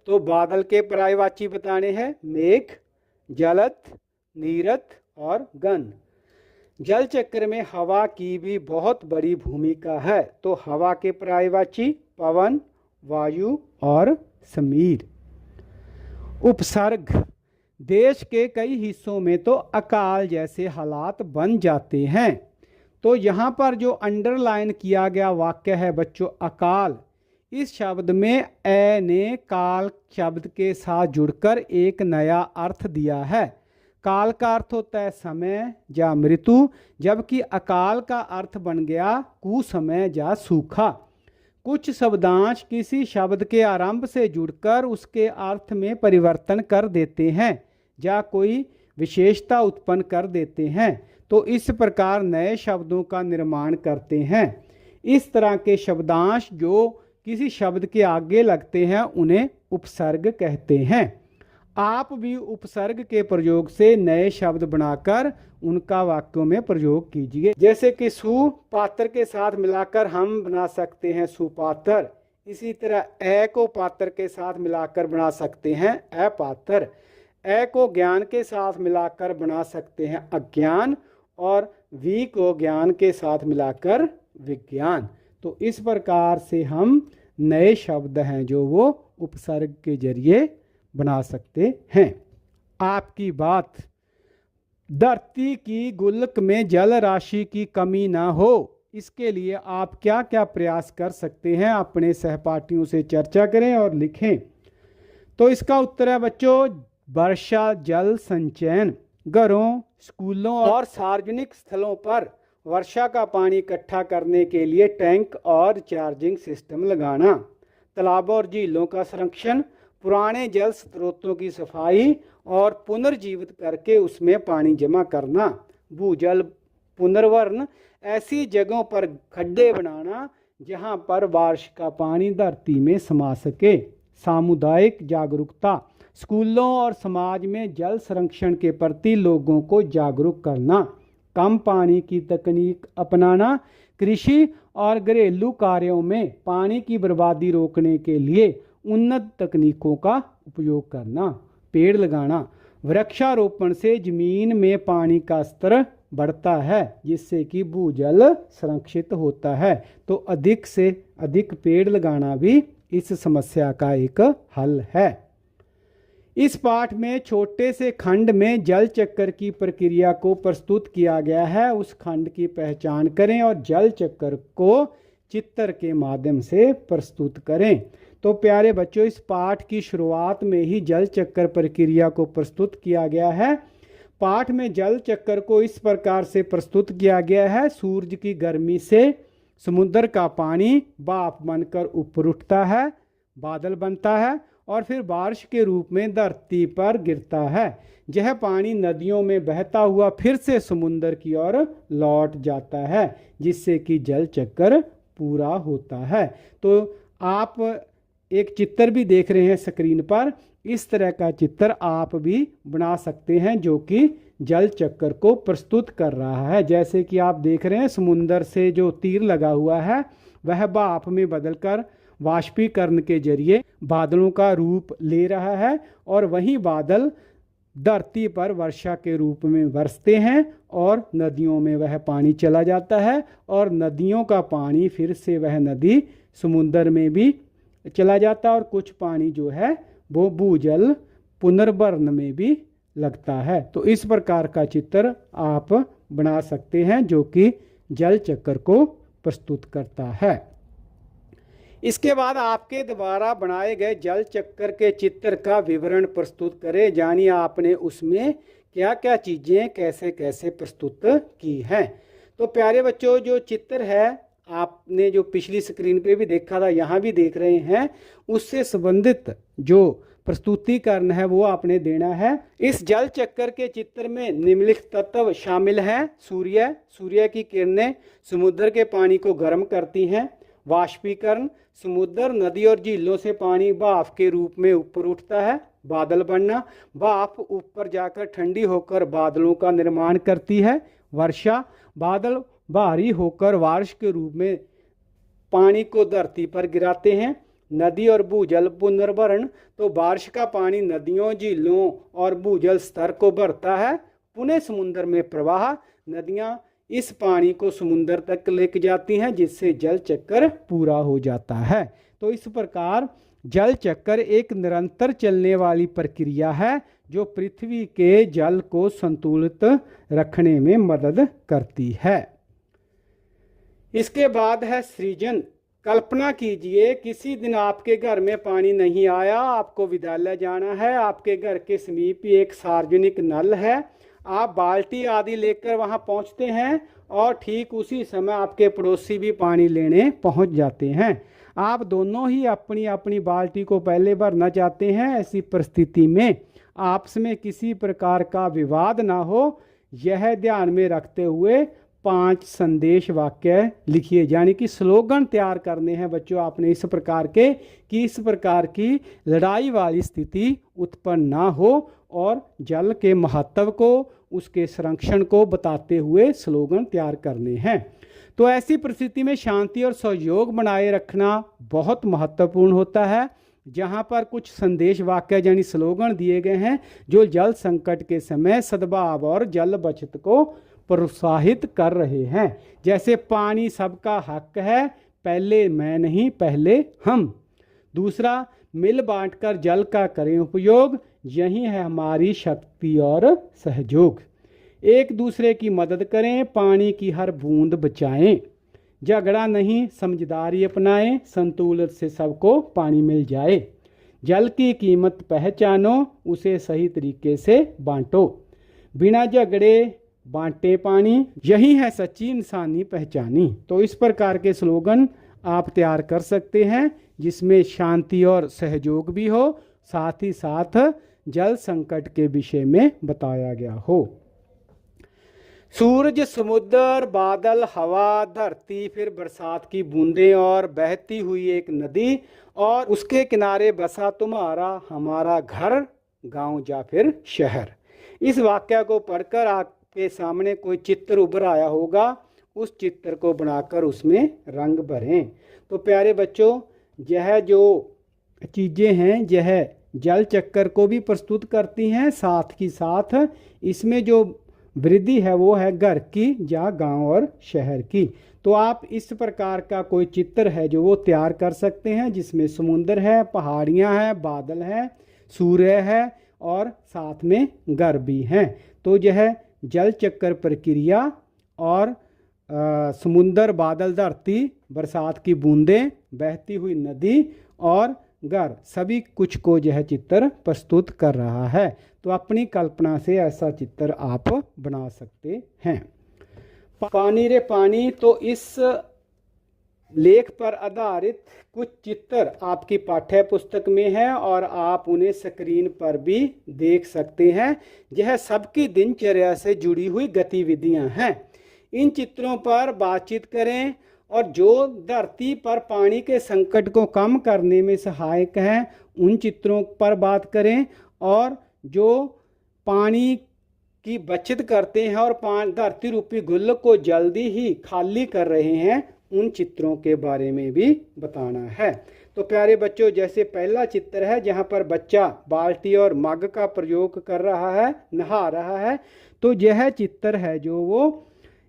तो बादल के पर्यायवाची बताने हैं, मेघ, जलद, नीरद और गन। जल चक्र में हवा की भी बहुत बड़ी भूमिका है। तो हवा के पर्यायवाची पवन, वायु और समीर। उपसर्ग। देश के कई हिस्सों में तो अकाल जैसे हालात बन जाते हैं। तो यहाँ पर जो अंडरलाइन किया गया वाक्य है बच्चों, अकाल, इस शब्द में ए ने काल शब्द के साथ जुड़कर एक नया अर्थ दिया है। काल का अर्थ होता है समय या मृत्यु, जबकि अकाल का अर्थ बन गया कुसमय या सूखा। कुछ शब्दांश किसी शब्द के आरंभ से जुड़कर उसके अर्थ में परिवर्तन कर देते हैं या कोई विशेषता उत्पन्न कर देते हैं, तो इस प्रकार नए शब्दों का निर्माण करते हैं। इस तरह के शब्दांश जो किसी शब्द के आगे लगते हैं उन्हें उपसर्ग कहते हैं। आप भी उपसर्ग के प्रयोग से नए शब्द बनाकर उनका वाक्यों में प्रयोग कीजिए। जैसे कि सुपात्र के साथ मिलाकर हम बना सकते हैं सुपात्र। इसी तरह ए को पात्र के साथ मिलाकर बना सकते हैं अपात्र। ए को ज्ञान के साथ मिलाकर बना सकते हैं अज्ञान, और वी को ज्ञान के साथ मिलाकर विज्ञान। तो इस प्रकार से हम नए शब्द हैं जो वो उपसर्ग के जरिए बना सकते हैं। आपकी बात। धरती की गुल्लक में जल राशि की कमी ना हो, इसके लिए आप क्या क्या प्रयास कर सकते हैं, अपने सहपाठियों से चर्चा करें और लिखें। तो इसका उत्तर है बच्चों, वर्षा जल संचयन। घरों, स्कूलों और सार्वजनिक स्थलों पर वर्षा का पानी इकट्ठा करने के लिए टैंक और चार्जिंग सिस्टम लगाना। तालाबों और झीलों का संरक्षण, पुराने जल स्रोतों की सफाई और पुनर्जीवित करके उसमें पानी जमा करना। भूजल पुनर्वरण, ऐसी जगहों पर खड्डे बनाना जहां पर बारिश का पानी धरती में समा सके। सामुदायिक जागरूकता, स्कूलों और समाज में जल संरक्षण के प्रति लोगों को जागरूक करना। कम पानी की तकनीक अपनाना, कृषि और घरेलू कार्यों में पानी की बर्बादी रोकने के लिए उन्नत तकनीकों का उपयोग करना। पेड़ लगाना, वृक्षारोपण से जमीन में पानी का स्तर बढ़ता है जिससे कि भूजल संरक्षित होता है। तो अधिक से अधिक पेड़ लगाना भी इस समस्या का एक हल है। इस पाठ में छोटे से खंड में जल चक्कर की प्रक्रिया को प्रस्तुत किया गया है। उस खंड की पहचान करें और जल चक्कर को चित्र के माध्यम से प्रस्तुत करें। तो प्यारे बच्चों, इस पाठ की शुरुआत में ही जल चक्कर प्रक्रिया को प्रस्तुत किया गया है। पाठ में जल चक्कर को इस प्रकार से प्रस्तुत किया गया है। सूरज की गर्मी से समुद्र का पानी भाप बनकर ऊपर उठता है, बादल बनता है और फिर बारिश के रूप में धरती पर गिरता है। यह पानी नदियों में बहता हुआ फिर से समुद्र की ओर लौट जाता है जिससे कि जल चक्कर पूरा होता है। तो आप एक चित्र भी देख रहे हैं स्क्रीन पर। इस तरह का चित्र आप भी बना सकते हैं जो कि जल चक्कर को प्रस्तुत कर रहा है। जैसे कि आप देख रहे हैं समुद्र से जो तीर लगा हुआ है वह भाप में बदलकर वाष्पीकरण के जरिए बादलों का रूप ले रहा है और वही बादल धरती पर वर्षा के रूप में बरसते हैं और नदियों में वह पानी चला जाता है और नदियों का पानी फिर से वह नदी समुद्र में भी चला जाता है और कुछ पानी जो है वो भूजल पुनर्भरण में भी लगता है। तो इस प्रकार का चित्र आप बना सकते हैं जो कि जल चक्कर को प्रस्तुत करता है। इसके बाद आपके द्वारा बनाए गए जल चक्कर के चित्र का विवरण प्रस्तुत करें। जानिए आपने उसमें क्या क्या चीज़ें कैसे कैसे प्रस्तुत की हैं। तो प्यारे बच्चों, जो चित्र है आपने जो पिछली स्क्रीन पे भी देखा था, यहाँ भी देख रहे हैं, उससे संबंधित जो प्रस्तुतिकरण है वो आपने देना है। इस जल चक्कर के चित्र में निम्नलिखित तत्व शामिल हैं। सूर्य की किरणें समुद्र के पानी को गर्म करती हैं। वाष्पीकरण, समुद्र, नदी और झीलों से पानी भाप के रूप में ऊपर उठता है। बादल बनना, भाप ऊपर जाकर ठंडी होकर बादलों का निर्माण करती है। वर्षा, बादल भारी होकर बारिश के रूप में पानी को धरती पर गिराते हैं। नदी और भूजल पुनर्भरण, तो बारिश का पानी नदियों, झीलों और भूजल स्तर को भरता है। पुनः समुद्र में प्रवाह, नदियां इस पानी को समुद्र तक लेके जाती हैं जिससे जल चक्कर पूरा हो जाता है। तो इस प्रकार जल चक्कर एक निरंतर चलने वाली प्रक्रिया है जो पृथ्वी के जल को संतुलित रखने में मदद करती है। इसके बाद है सृजन। कल्पना कीजिए किसी दिन आपके घर में पानी नहीं आया, आपको विद्यालय जाना है, आपके घर के समीप ही एक सार्वजनिक नल है, आप बाल्टी आदि लेकर वहां पहुंचते हैं और ठीक उसी समय आपके पड़ोसी भी पानी लेने पहुंच जाते हैं। आप दोनों ही अपनी अपनी बाल्टी को पहले भरना चाहते हैं। ऐसी परिस्थिति में आपस में किसी प्रकार का विवाद ना हो, यह ध्यान में रखते हुए 5 संदेश वाक्य लिखिए, यानी कि स्लोगन तैयार करने हैं बच्चों आपने इस प्रकार के कि इस प्रकार की लड़ाई वाली स्थिति उत्पन्न ना हो और जल के महत्व को, उसके संरक्षण को बताते हुए स्लोगन तैयार करने हैं। तो ऐसी परिस्थिति में शांति और सहयोग बनाए रखना बहुत महत्वपूर्ण होता है। जहाँ पर कुछ संदेश वाक्य यानी स्लोगन दिए गए हैं जो जल संकट के समय सद्भाव और जल बचत को प्रोत्साहित कर रहे हैं। जैसे पानी सबका हक है, पहले मैं नहीं पहले हम। दूसरा, मिल बांटकर जल का करें उपयोग, यही है हमारी शक्ति और सहयोग। एक दूसरे की मदद करें, पानी की हर बूंद बचाएं। झगड़ा नहीं, समझदारी अपनाएं, संतुलन से सबको पानी मिल जाए। जल की कीमत पहचानो, उसे सही तरीके से बांटो। बिना झगड़े बांटे पानी, यही है सच्ची इंसानी पहचानी। तो इस प्रकार के स्लोगन आप तैयार कर सकते हैं जिसमें शांति और सहयोग भी हो, साथ ही साथ जल संकट के विषय में बताया गया हो। सूरज, समुद्र, बादल, हवा, धरती, फिर बरसात की बूंदें और बहती हुई एक नदी और उसके किनारे बसा तुम्हारा हमारा घर, गांव या फिर शहर। इस वाक्य को पढ़कर आपके सामने कोई चित्र उभर आया होगा, उस चित्र को बनाकर उसमें रंग भरें। तो प्यारे बच्चों, यह जो चीज़ें हैं यह जल चक्कर को भी प्रस्तुत करती हैं, साथ ही साथ इसमें जो वृद्धि है वो है घर की या गांव और शहर की। तो आप इस प्रकार का कोई चित्र है जो वो तैयार कर सकते हैं जिसमें समुद्र है, पहाड़ियां हैं, बादल है, सूर्य है और साथ में घर भी हैं। तो यह जल चक्कर प्रक्रिया और समुद्र, बादल, धरती, बरसात की बूंदें, बहती हुई नदी और घर, सभी कुछ को यह चित्र प्रस्तुत कर रहा है। तो अपनी कल्पना से ऐसा चित्र आप बना सकते हैं। पानी रे पानी, तो इस लेख पर आधारित कुछ चित्र आपकी पाठ्य पुस्तक में है और आप उन्हें स्क्रीन पर भी देख सकते हैं। यह सबकी दिनचर्या से जुड़ी हुई गतिविधियां हैं। इन चित्रों पर बातचीत करें और जो धरती पर पानी के संकट को कम करने में सहायक हैं उन चित्रों पर बात करें, और जो पानी की बचत करते हैं और धरती रूपी गुल्लक को जल्दी ही खाली कर रहे हैं उन चित्रों के बारे में भी बताना है। तो प्यारे बच्चों, जैसे पहला चित्र है जहाँ पर बच्चा बाल्टी और मग का प्रयोग कर रहा है, नहा रहा है, तो यह चित्र है जो वो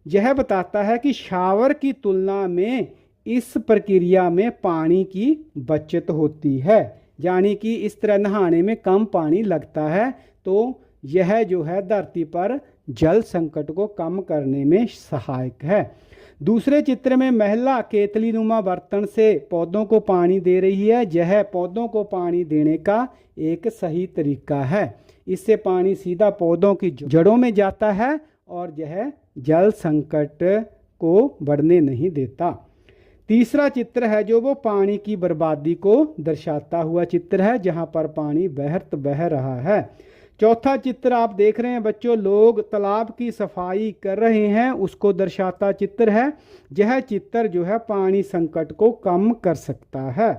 यह बताता है कि शावर की तुलना में इस प्रक्रिया में पानी की बचत होती है, यानी कि इस तरह नहाने में कम पानी लगता है। तो यह जो है धरती पर जल संकट को कम करने में सहायक है। दूसरे चित्र में महिला केतली नुमा बर्तन से पौधों को पानी दे रही है। यह पौधों को पानी देने का एक सही तरीका है। इससे पानी सीधा पौधों की जड़ों में जाता है और यह जल संकट को बढ़ने नहीं देता। तीसरा चित्र है जो वो पानी की बर्बादी को दर्शाता हुआ चित्र है, जहाँ पर पानी बह रहा है। चौथा चित्र आप देख रहे हैं बच्चों, लोग तालाब की सफाई कर रहे हैं, उसको दर्शाता चित्र है। यह चित्र जो है पानी संकट को कम कर सकता है।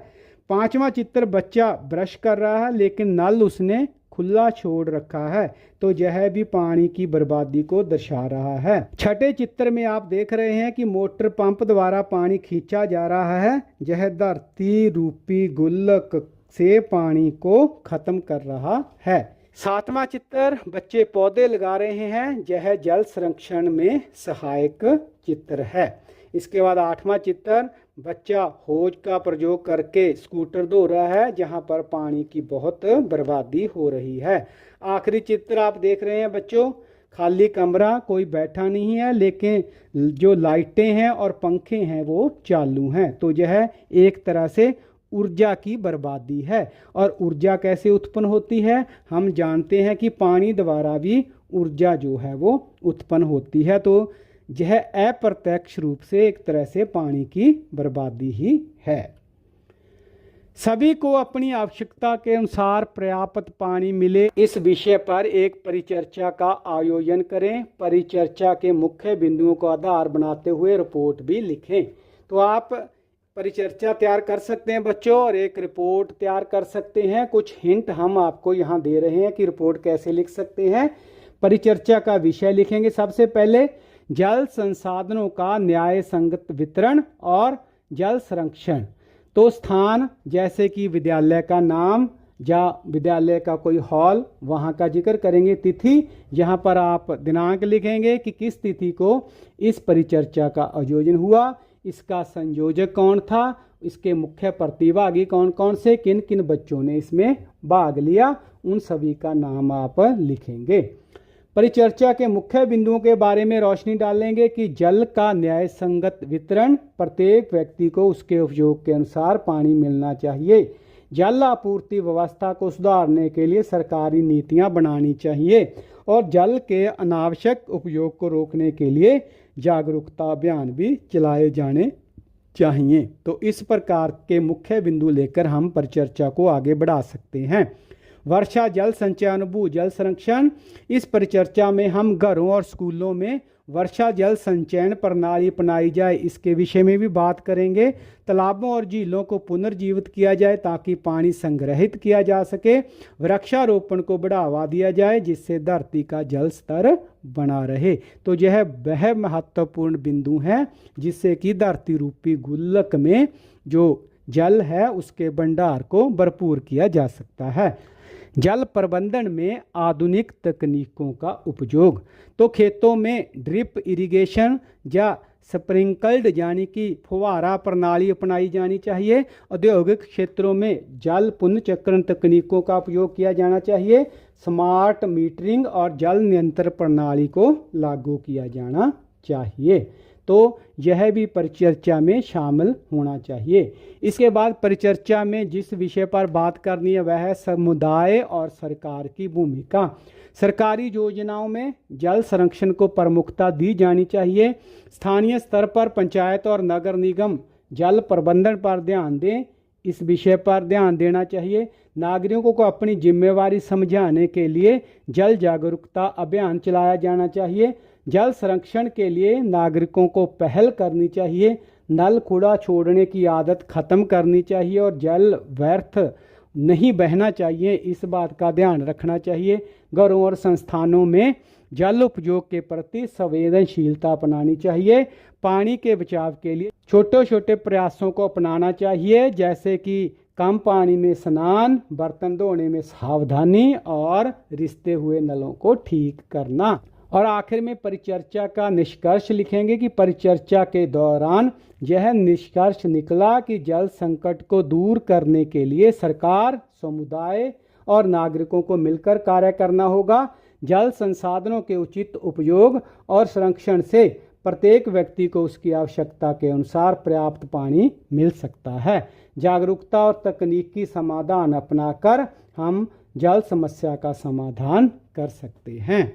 पांचवा चित्र, बच्चा ब्रश कर रहा है लेकिन नल उसने खुला छोड़ रखा है, तो यह भी पानी की बर्बादी को दर्शा रहा है। छठे चित्र में आप देख रहे हैं कि मोटर पंप द्वारा पानी खींचा जा रहा है। यह धरती रूपी गुल्लक से पानी को खत्म कर रहा है। सातवां चित्र, बच्चे पौधे लगा रहे हैं। यह जल संरक्षण में सहायक चित्र है। इसके बाद आठवां चित्र, बच्चा होज का प्रयोग करके स्कूटर धो रहा है, जहां पर पानी की बहुत बर्बादी हो रही है। आखिरी चित्र आप देख रहे हैं बच्चों, खाली कमरा, कोई बैठा नहीं है, लेकिन जो लाइटें हैं और पंखे हैं वो चालू हैं। तो यह एक तरह से ऊर्जा की बर्बादी है। और ऊर्जा कैसे उत्पन्न होती है? हम जानते हैं कि पानी द्वारा भी ऊर्जा जो है वो उत्पन्न होती है। तो यह अप्रत्यक्ष रूप से एक तरह से पानी की बर्बादी ही है। सभी को अपनी आवश्यकता के अनुसार पर्याप्त पानी मिले, इस विषय पर एक परिचर्चा का आयोजन करें। परिचर्चा के मुख्य बिंदुओं को आधार बनाते हुए रिपोर्ट भी लिखें। तो आप परिचर्चा तैयार कर सकते हैं बच्चों, और एक रिपोर्ट तैयार कर सकते हैं। कुछ हिंट हम आपको यहाँ दे रहे हैं कि रिपोर्ट कैसे लिख सकते हैं। परिचर्चा का विषय लिखेंगे सबसे पहले जल संसाधनों का न्याय संगत वितरण और जल संरक्षण। तो स्थान जैसे कि विद्यालय का नाम या विद्यालय का कोई हॉल, वहाँ का जिक्र करेंगे। तिथि, यहाँ पर आप दिनांक लिखेंगे कि किस तिथि को इस परिचर्चा का आयोजन हुआ, इसका संयोजक कौन था, इसके मुख्य प्रतिभागी कौन कौन से, किन किन बच्चों ने इसमें भाग लिया, उन सभी का नाम आप लिखेंगे। परिचर्चा के मुख्य बिंदुओं के बारे में रोशनी डालेंगे कि जल का न्याय संगत वितरण, प्रत्येक व्यक्ति को उसके उपयोग के अनुसार पानी मिलना चाहिए। जल आपूर्ति व्यवस्था को सुधारने के लिए सरकारी नीतियां बनानी चाहिए और जल के अनावश्यक उपयोग को रोकने के लिए जागरूकता अभियान भी चलाए जाने चाहिए। तो इस प्रकार के मुख्य बिंदु लेकर हम परिचर्चा को आगे बढ़ा सकते हैं। वर्षा जल संचयन भू जल संरक्षण। इस परिचर्चा में हम घरों और स्कूलों में वर्षा जल संचयन प्रणाली अपनाई जाए, इसके विषय में भी बात करेंगे। तालाबों और झीलों को पुनर्जीवित किया जाए ताकि पानी संग्रहित किया जा सके। वृक्षारोपण को बढ़ावा दिया जाए जिससे धरती का जल स्तर बना रहे। तो यह वह महत्वपूर्ण बिंदु है जिससे कि धरती रूपी गुल्लक में जो जल है उसके भंडार को भरपूर किया जा सकता है। जल प्रबंधन में आधुनिक तकनीकों का उपयोग। तो खेतों में ड्रिप इरिगेशन या स्प्रिंकल्ड यानी कि फुहारा प्रणाली अपनाई जानी चाहिए। औद्योगिक क्षेत्रों में जल पुनर्चक्रण तकनीकों का उपयोग किया जाना चाहिए। स्मार्ट मीटरिंग और जल नियंत्रण प्रणाली को लागू किया जाना चाहिए। तो यह भी परिचर्चा में शामिल होना चाहिए। इसके बाद परिचर्चा में जिस विषय पर बात करनी है वह है समुदाय और सरकार की भूमिका। सरकारी योजनाओं में जल संरक्षण को प्रमुखता दी जानी चाहिए। स्थानीय स्तर पर पंचायत और नगर निगम जल प्रबंधन पर ध्यान दें, इस विषय पर ध्यान देना चाहिए। नागरिकों को अपनी जिम्मेवारी समझाने के लिए जल जागरूकता अभियान चलाया जाना चाहिए। जल संरक्षण के लिए नागरिकों को पहल करनी चाहिए। नल कूड़ा छोड़ने की आदत खत्म करनी चाहिए और जल व्यर्थ नहीं बहना चाहिए, इस बात का ध्यान रखना चाहिए। घरों और संस्थानों में जल उपयोग के प्रति संवेदनशीलता अपनानी चाहिए। पानी के बचाव के लिए छोटे छोटे प्रयासों को अपनाना चाहिए, जैसे कि कम पानी में स्नान, बर्तन धोने में सावधानी और रिसते हुए नलों को ठीक करना। और आखिर में परिचर्चा का निष्कर्ष लिखेंगे कि परिचर्चा के दौरान यह निष्कर्ष निकला कि जल संकट को दूर करने के लिए सरकार, समुदाय और नागरिकों को मिलकर कार्य करना होगा। जल संसाधनों के उचित उपयोग और संरक्षण से प्रत्येक व्यक्ति को उसकी आवश्यकता के अनुसार पर्याप्त पानी मिल सकता है। जागरूकता और तकनीकी समाधान अपनाकर हम जल समस्या का समाधान कर सकते हैं।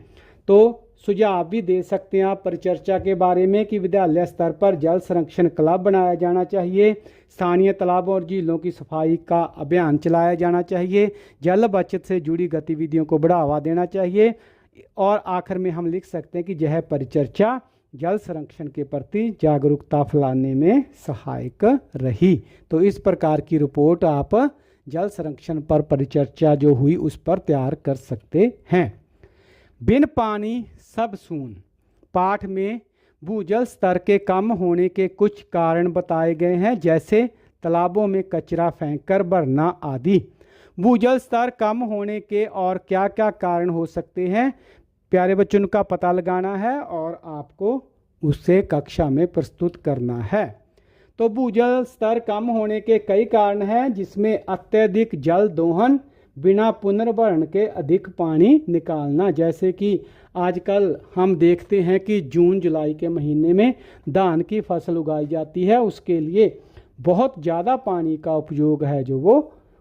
तो सुझाव भी दे सकते हैं आप परिचर्चा के बारे में कि विद्यालय स्तर पर जल संरक्षण क्लब बनाया जाना चाहिए। स्थानीय तालाबों और झीलों की सफाई का अभियान चलाया जाना चाहिए। जल बचत से जुड़ी गतिविधियों को बढ़ावा देना चाहिए। और आखिर में हम लिख सकते हैं कि यह परिचर्चा जल संरक्षण के प्रति जागरूकता फैलाने में सहायक रही। तो इस प्रकार की रिपोर्ट आप जल संरक्षण पर परिचर्चा जो हुई उस पर तैयार कर सकते हैं। बिन पानी सब सून पाठ में भूजल स्तर के कम होने के कुछ कारण बताए गए हैं, जैसे तालाबों में कचरा फेंककर भरना आदि। भूजल स्तर कम होने के और क्या क्या कारण हो सकते हैं, प्यारे बच्चों, उनका पता लगाना है और आपको उससे कक्षा में प्रस्तुत करना है। तो भूजल स्तर कम होने के कई कारण हैं, जिसमें अत्यधिक जल दोहन, बिना पुनर्भरण के अधिक पानी निकालना, जैसे कि आजकल हम देखते हैं कि जून जुलाई के महीने में धान की फसल उगाई जाती है, उसके लिए बहुत ज़्यादा पानी का उपयोग है जो वो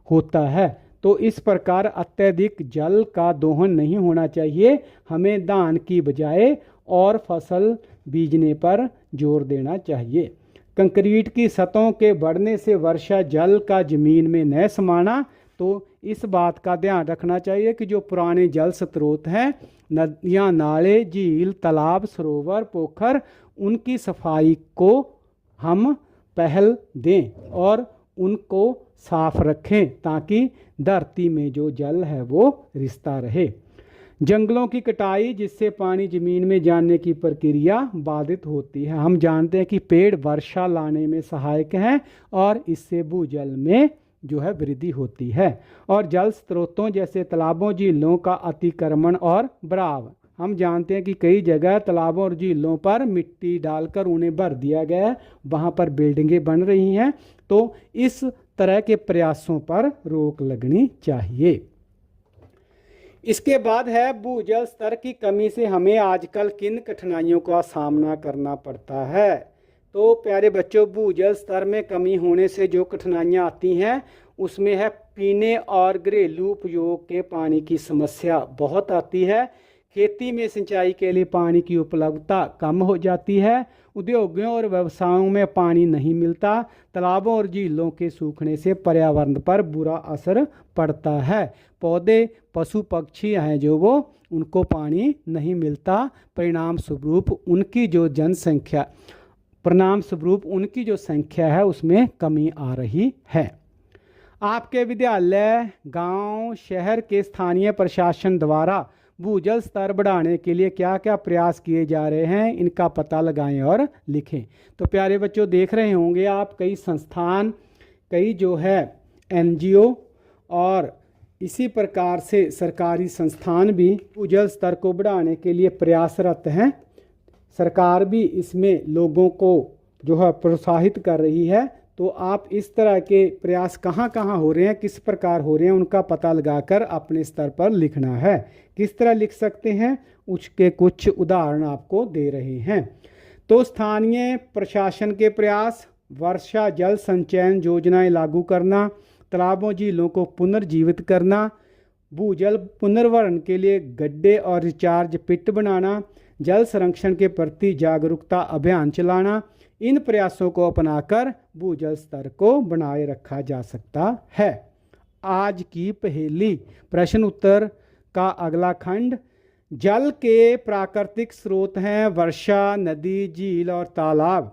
होता है। तो इस प्रकार अत्यधिक जल का दोहन नहीं होना चाहिए। हमें धान की बजाय और फसल बीजने पर जोर देना चाहिए। कंक्रीट की सतहों के बढ़ने से वर्षा जल का जमीन में न समाना, तो इस बात का ध्यान रखना चाहिए कि जो पुराने जल स्रोत हैं, नदियाँ, नाले, झील, तालाब, सरोवर, पोखर, उनकी सफाई को हम पहल दें और उनको साफ रखें ताकि धरती में जो जल है वो रिश्ता रहे। जंगलों की कटाई जिससे पानी जमीन में जाने की प्रक्रिया बाधित होती है। हम जानते हैं कि पेड़ वर्षा लाने में सहायक हैं और इससे भूजल में जो है वृद्धि होती है। और जल स्रोतों जैसे तालाबों, झीलों का अतिक्रमण और भराव, हम जानते हैं कि कई जगह तालाबों और झीलों पर मिट्टी डालकर उन्हें भर दिया गया है, वहाँ पर बिल्डिंगें बन रही हैं। तो इस तरह के प्रयासों पर रोक लगनी चाहिए। इसके बाद है भूजल स्तर की कमी से हमें आजकल किन कठिनाइयों का सामना करना पड़ता है। तो प्यारे बच्चों, भूजल स्तर में कमी होने से जो कठिनाइयाँ आती हैं उसमें है पीने और घरेलू उपयोग के पानी की समस्या बहुत आती है। खेती में सिंचाई के लिए पानी की उपलब्धता कम हो जाती है। उद्योगों और व्यवसायों में पानी नहीं मिलता। तालाबों और झीलों के सूखने से पर्यावरण पर बुरा असर पड़ता है। पौधे, पशु पक्षी हैं जो वो उनको पानी नहीं मिलता। परिणाम स्वरूप उनकी जो संख्या है उसमें कमी आ रही है। आपके विद्यालय, गांव, शहर के स्थानीय प्रशासन द्वारा भूजल स्तर बढ़ाने के लिए क्या क्या प्रयास किए जा रहे हैं, इनका पता लगाएं और लिखें। तो प्यारे बच्चों, देख रहे होंगे आप कई संस्थान, कई जो है NGO और इसी प्रकार से सरकारी संस्थान भी भूजल स्तर को बढ़ाने के लिए प्रयासरत हैं। सरकार भी इसमें लोगों को जो है प्रोत्साहित कर रही है। तो आप इस तरह के प्रयास कहाँ कहाँ हो रहे हैं, किस प्रकार हो रहे हैं, उनका पता लगाकर अपने स्तर पर लिखना है। किस तरह लिख सकते हैं, उसके कुछ उदाहरण आपको दे रहे हैं। तो स्थानीय प्रशासन के प्रयास, वर्षा जल संचयन योजनाएं लागू करना, तालाबों, झीलों को पुनर्जीवित करना, भूजल पुनर्भरण के लिए गड्ढे और रिचार्ज पिट बनाना, जल संरक्षण के प्रति जागरूकता अभियान चलाना, इन प्रयासों को अपनाकर भूजल स्तर को बनाए रखा जा सकता है। आज की पहेली प्रश्न उत्तर का अगला खंड। जल के प्राकृतिक स्रोत हैं वर्षा, नदी, झील और तालाब।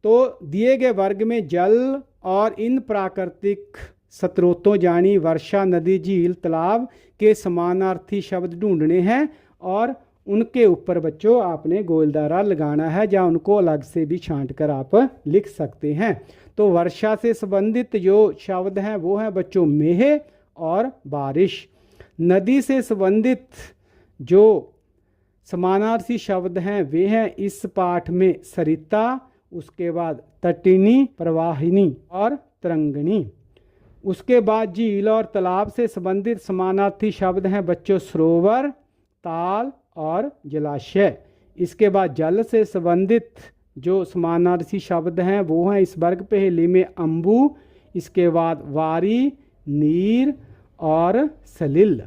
तो दिए गए वर्ग में जल और इन प्राकृतिक स्रोतों यानी वर्षा, नदी, झील, तालाब के समानार्थी शब्द ढूंढने हैं और उनके ऊपर बच्चों आपने गोलदारा लगाना है, या उनको अलग से भी छांट कर आप लिख सकते हैं। तो वर्षा से संबंधित जो शब्द हैं वो हैं बच्चों मेह और बारिश। नदी से संबंधित जो समानार्थी शब्द हैं वे हैं इस पाठ में सरिता, उसके बाद तटिनी, प्रवाहिनी और तरंगिणी। उसके बाद झील और तालाब से संबंधित समानार्थी शब्द हैं बच्चों सरोवर, ताल और जलाशय। इसके बाद जल से संबंधित जो समानार्थी शब्द हैं वो हैं इस वर्ग पहेली में अम्बु, इसके बाद वारी, नीर और सलिल।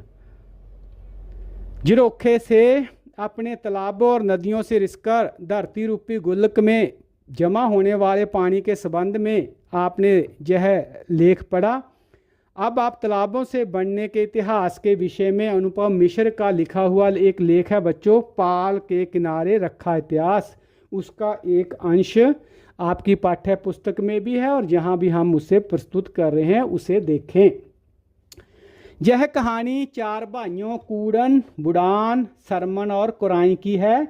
झरोखे से अपने तालाबों और नदियों से रिसकर धरती रूपी गुल्लक में जमा होने वाले पानी के संबंध में आपने यह लेख पढ़ा। अब आप तालाबों से बनने के इतिहास के विषय में अनुपम मिश्र का लिखा हुआ एक लेख है बच्चों, पाल के किनारे रखा इतिहास। उसका एक अंश आपकी पाठ्य पुस्तक में भी है और जहां भी हम उसे प्रस्तुत कर रहे हैं उसे देखें। यह कहानी चार भाइयों कूड़न, बुड़ान, सरमन और कुराई की है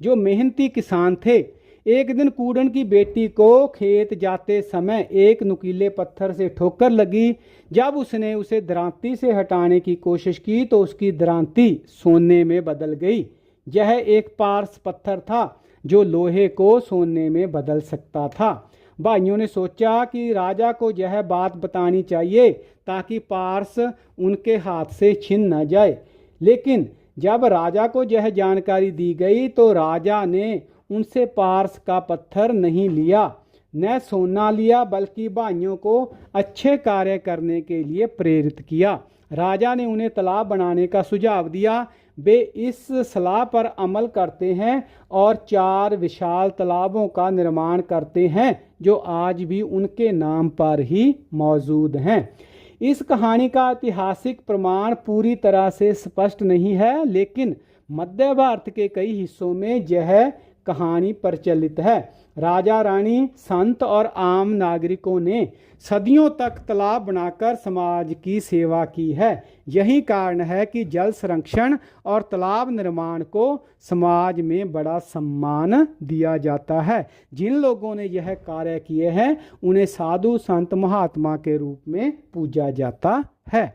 जो मेहनती किसान थे। एक दिन कूड़न की बेटी को खेत जाते समय एक नुकीले पत्थर से ठोकर लगी। जब उसने उसे दरांती से हटाने की कोशिश की तो उसकी दरांती सोने में बदल गई। यह एक पारस पत्थर था जो लोहे को सोने में बदल सकता था। भाइयों ने सोचा कि राजा को यह बात बतानी चाहिए ताकि पारस उनके हाथ से छिन न जाए। लेकिन जब राजा को यह जानकारी दी गई तो राजा ने उनसे पारस का पत्थर नहीं लिया। न सोना लिया बल्कि भाइयों को अच्छे कार्य करने के लिए प्रेरित किया। राजा ने उन्हें तालाब बनाने का सुझाव दिया। वे इस सलाह पर अमल करते हैं और 4 विशाल तालाबों का निर्माण करते हैं जो आज भी उनके नाम पर ही मौजूद हैं। इस कहानी का ऐतिहासिक प्रमाण पूरी तरह से स्पष्ट नहीं है, लेकिन मध्य भारत के कई हिस्सों में यह कहानी प्रचलित है। राजा रानी, संत और आम नागरिकों ने सदियों तक तालाब बनाकर समाज की सेवा की है। यही कारण है कि जल संरक्षण और तालाब निर्माण को समाज में बड़ा सम्मान दिया जाता है। जिन लोगों ने यह कार्य किए हैं उन्हें साधु संत महात्मा के रूप में पूजा जाता है।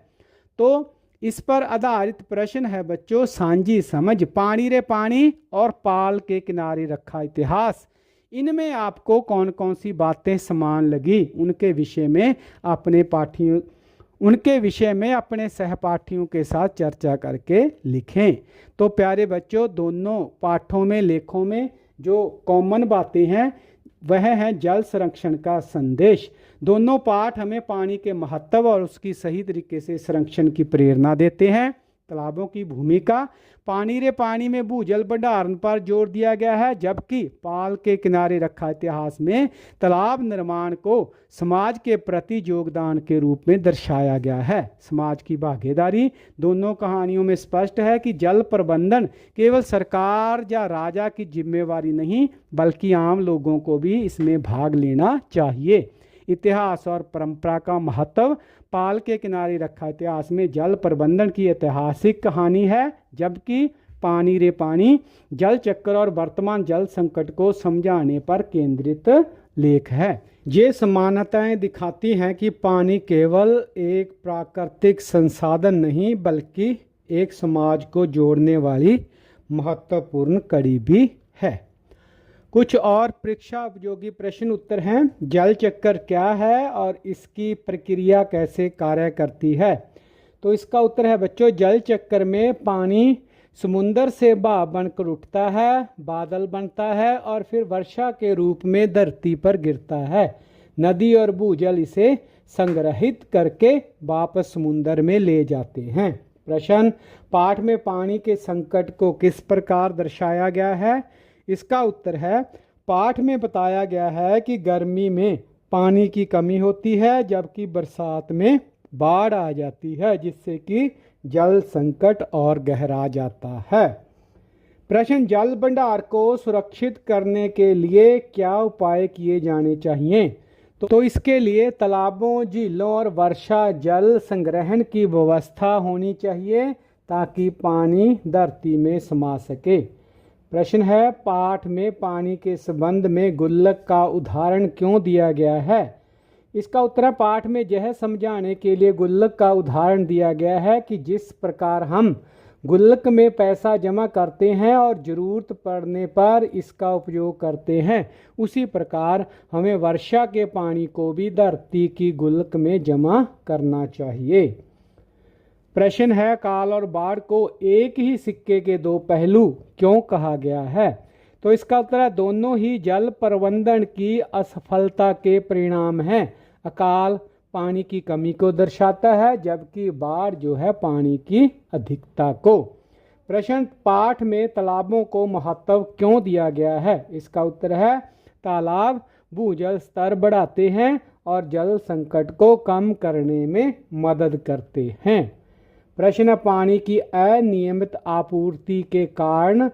तो इस पर आधारित प्रश्न है बच्चों, सांझी समझ, पानी रे पानी और पाल के किनारे रखा इतिहास। इनमें आपको कौन कौन सी बातें समान लगी, उनके विषय में अपने सहपाठियों के साथ चर्चा करके लिखें। तो प्यारे बच्चों, दोनों पाठों में, लेखों में जो कॉमन बातें हैं वह है जल संरक्षण का संदेश। दोनों पाठ हमें पानी के महत्व और उसकी सही तरीके से संरक्षण की प्रेरणा देते हैं। तालाबों की भूमिका, पानी रे पानी में भूजल भंडारण पर जोर दिया गया है, जबकि पाल के किनारे रखा इतिहास में तालाब निर्माण को समाज के प्रति योगदान के रूप में दर्शाया गया है। समाज की भागीदारी, दोनों कहानियों में स्पष्ट है कि जल प्रबंधन केवल सरकार या राजा की जिम्मेवारी नहीं, बल्कि आम लोगों को भी इसमें भाग लेना चाहिए। इतिहास और परंपरा का महत्व, पाल के किनारे रखा इतिहास में जल प्रबंधन की ऐतिहासिक कहानी है, जबकि पानी रे पानी जल चक्र और वर्तमान जल संकट को समझाने पर केंद्रित लेख है। ये समानताएं दिखाती हैं कि पानी केवल एक प्राकृतिक संसाधन नहीं, बल्कि एक समाज को जोड़ने वाली महत्वपूर्ण कड़ी भी है। कुछ और परीक्षा उपयोगी प्रश्न उत्तर हैं। जल चक्र क्या है और इसकी प्रक्रिया कैसे कार्य करती है? तो इसका उत्तर है बच्चों, जल चक्र में पानी समुंदर से भाप बनकर उठता है, बादल बनता है और फिर वर्षा के रूप में धरती पर गिरता है। नदी और भूजल इसे संग्रहित करके वापस समुंदर में ले जाते हैं। प्रश्न, पाठ में पानी के संकट को किस प्रकार दर्शाया गया है? इसका उत्तर है, पाठ में बताया गया है कि गर्मी में पानी की कमी होती है, जबकि बरसात में बाढ़ आ जाती है, जिससे कि जल संकट और गहरा जाता है। प्रश्न, जल भंडार को सुरक्षित करने के लिए क्या उपाय किए जाने चाहिए? तो इसके लिए तालाबों, झीलों और वर्षा जल संग्रहण की व्यवस्था होनी चाहिए ताकि पानी धरती में समा सके। प्रश्न है, पाठ में पानी के संबंध में गुल्लक का उदाहरण क्यों दिया गया है? इसका उत्तर है, पाठ में यह समझाने के लिए गुल्लक का उदाहरण दिया गया है कि जिस प्रकार हम गुल्लक में पैसा जमा करते हैं और ज़रूरत पड़ने पर इसका उपयोग करते हैं, उसी प्रकार हमें वर्षा के पानी को भी धरती की गुल्लक में जमा करना चाहिए। प्रश्न है, काल और बाढ़ को एक ही सिक्के के 2 पहलू क्यों कहा गया है? तो इसका उत्तर है, दोनों ही जल प्रबंधन की असफलता के परिणाम हैं। अकाल पानी की कमी को दर्शाता है, जबकि बाढ़ जो है पानी की अधिकता को। प्रश्न, पाठ में तालाबों को महत्व क्यों दिया गया है? इसका उत्तर है, तालाब भूजल स्तर बढ़ाते हैं और जल संकट को कम करने में मदद करते हैं। प्रश्न, पानी की अनियमित आपूर्ति के कारण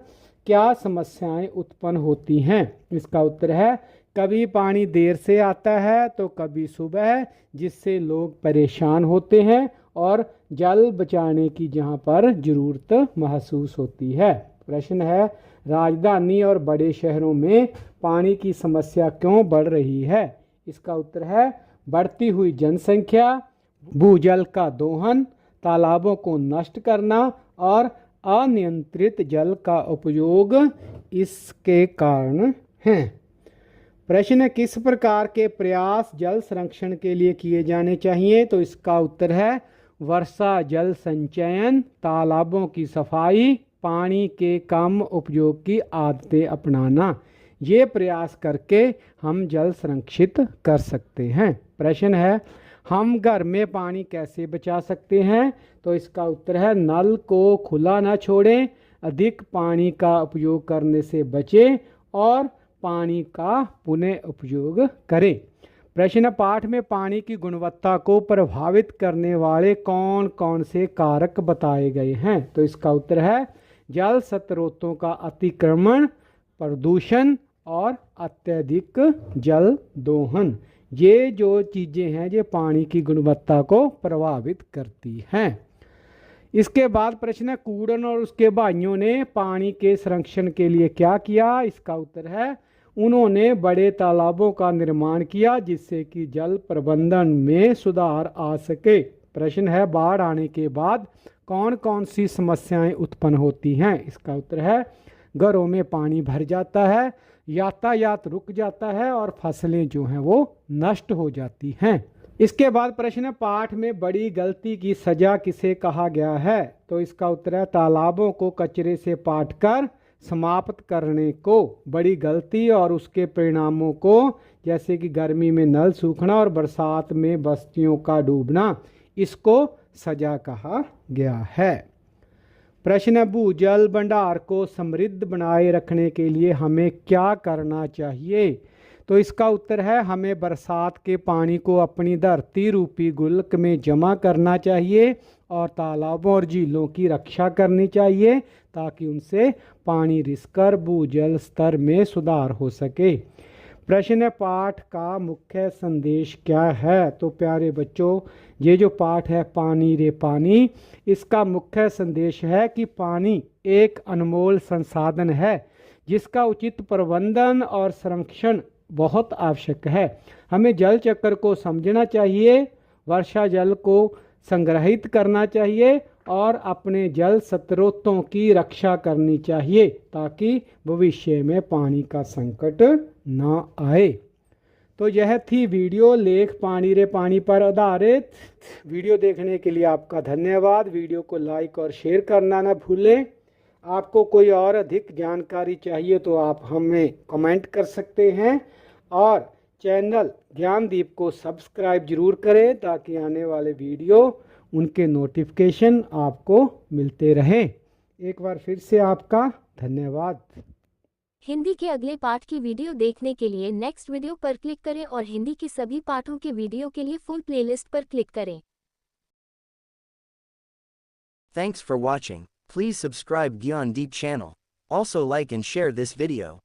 क्या समस्याएं उत्पन्न होती हैं? इसका उत्तर है, कभी पानी देर से आता है तो कभी सुबह, जिससे लोग परेशान होते हैं और जल बचाने की जहां पर ज़रूरत महसूस होती है। प्रश्न है, राजधानी और बड़े शहरों में पानी की समस्या क्यों बढ़ रही है? इसका उत्तर है, बढ़ती हुई जनसंख्या, भूजल का दोहन, तालाबों को नष्ट करना और अनियंत्रित जल का उपयोग इसके कारण हैं। प्रश्न, किस प्रकार के प्रयास जल संरक्षण के लिए किए जाने चाहिए? तो इसका उत्तर है, वर्षा जल संचयन, तालाबों की सफाई, पानी के कम उपयोग की आदतें अपनाना। ये प्रयास करके हम जल संरक्षित कर सकते हैं। प्रश्न है, हम घर में पानी कैसे बचा सकते हैं? तो इसका उत्तर है, नल को खुला ना छोड़ें, अधिक पानी का उपयोग करने से बचें और पानी का पुनः उपयोग करें। प्रश्न पाठ में पानी की गुणवत्ता को प्रभावित करने वाले कौन कौन से कारक बताए गए हैं? तो इसका उत्तर है, जल स्रोतों का अतिक्रमण, प्रदूषण और अत्यधिक जल दोहन। ये जो चीज़ें हैं ये पानी की गुणवत्ता को प्रभावित करती हैं। इसके बाद प्रश्न है, कूड़न और उसके भाइयों ने पानी के संरक्षण के लिए क्या किया? इसका उत्तर है, उन्होंने बड़े तालाबों का निर्माण किया जिससे कि जल प्रबंधन में सुधार आ सके। प्रश्न है, बाढ़ आने के बाद कौन कौन सी समस्याएं उत्पन्न होती हैं? इसका उत्तर है, घरों में पानी भर जाता है, यातायात रुक जाता है और फसलें जो हैं वो नष्ट हो जाती हैं। इसके बाद प्रश्न, पाठ में बड़ी गलती की सजा किसे कहा गया है? तो इसका उत्तर है, तालाबों को कचरे से पाटकर समाप्त करने को बड़ी गलती और उसके परिणामों को, जैसे कि गर्मी में नल सूखना और बरसात में बस्तियों का डूबना, इसको सजा कहा गया है। प्रश्न, भूजल भंडार को समृद्ध बनाए रखने के लिए हमें क्या करना चाहिए? तो इसका उत्तर है, हमें बरसात के पानी को अपनी धरती रूपी गुल्लक में जमा करना चाहिए और तालाबों और झीलों की रक्षा करनी चाहिए ताकि उनसे पानी रिसकर भूजल स्तर में सुधार हो सके। प्रश्न, पाठ का मुख्य संदेश क्या है? तो प्यारे बच्चों, ये जो पाठ है पानी रे पानी, इसका मुख्य संदेश है कि पानी एक अनमोल संसाधन है जिसका उचित प्रबंधन और संरक्षण बहुत आवश्यक है। हमें जल चक्र को समझना चाहिए, वर्षा जल को संग्रहित करना चाहिए और अपने जल स्रोतों की रक्षा करनी चाहिए ताकि भविष्य में पानी का संकट ना आए। तो यह थी वीडियो लेख पानी रे पानी पर आधारित। वीडियो देखने के लिए आपका धन्यवाद। वीडियो को लाइक और शेयर करना ना भूलें। आपको कोई और अधिक जानकारी चाहिए तो आप हमें कमेंट कर सकते हैं और चैनल ज्ञानदीप को सब्सक्राइब जरूर करें ताकि आने वाले वीडियो उनके नोटिफिकेशन आपको मिलते रहें। एक बार फिर से आपका धन्यवाद। हिंदी के अगले पाठ की वीडियो देखने के लिए नेक्स्ट वीडियो पर क्लिक करें और हिंदी के सभी पाठों के वीडियो के लिए फुल प्लेलिस्ट पर क्लिक करें। Thanks for watching. Please subscribe GyanDeep channel. Also like and share this video.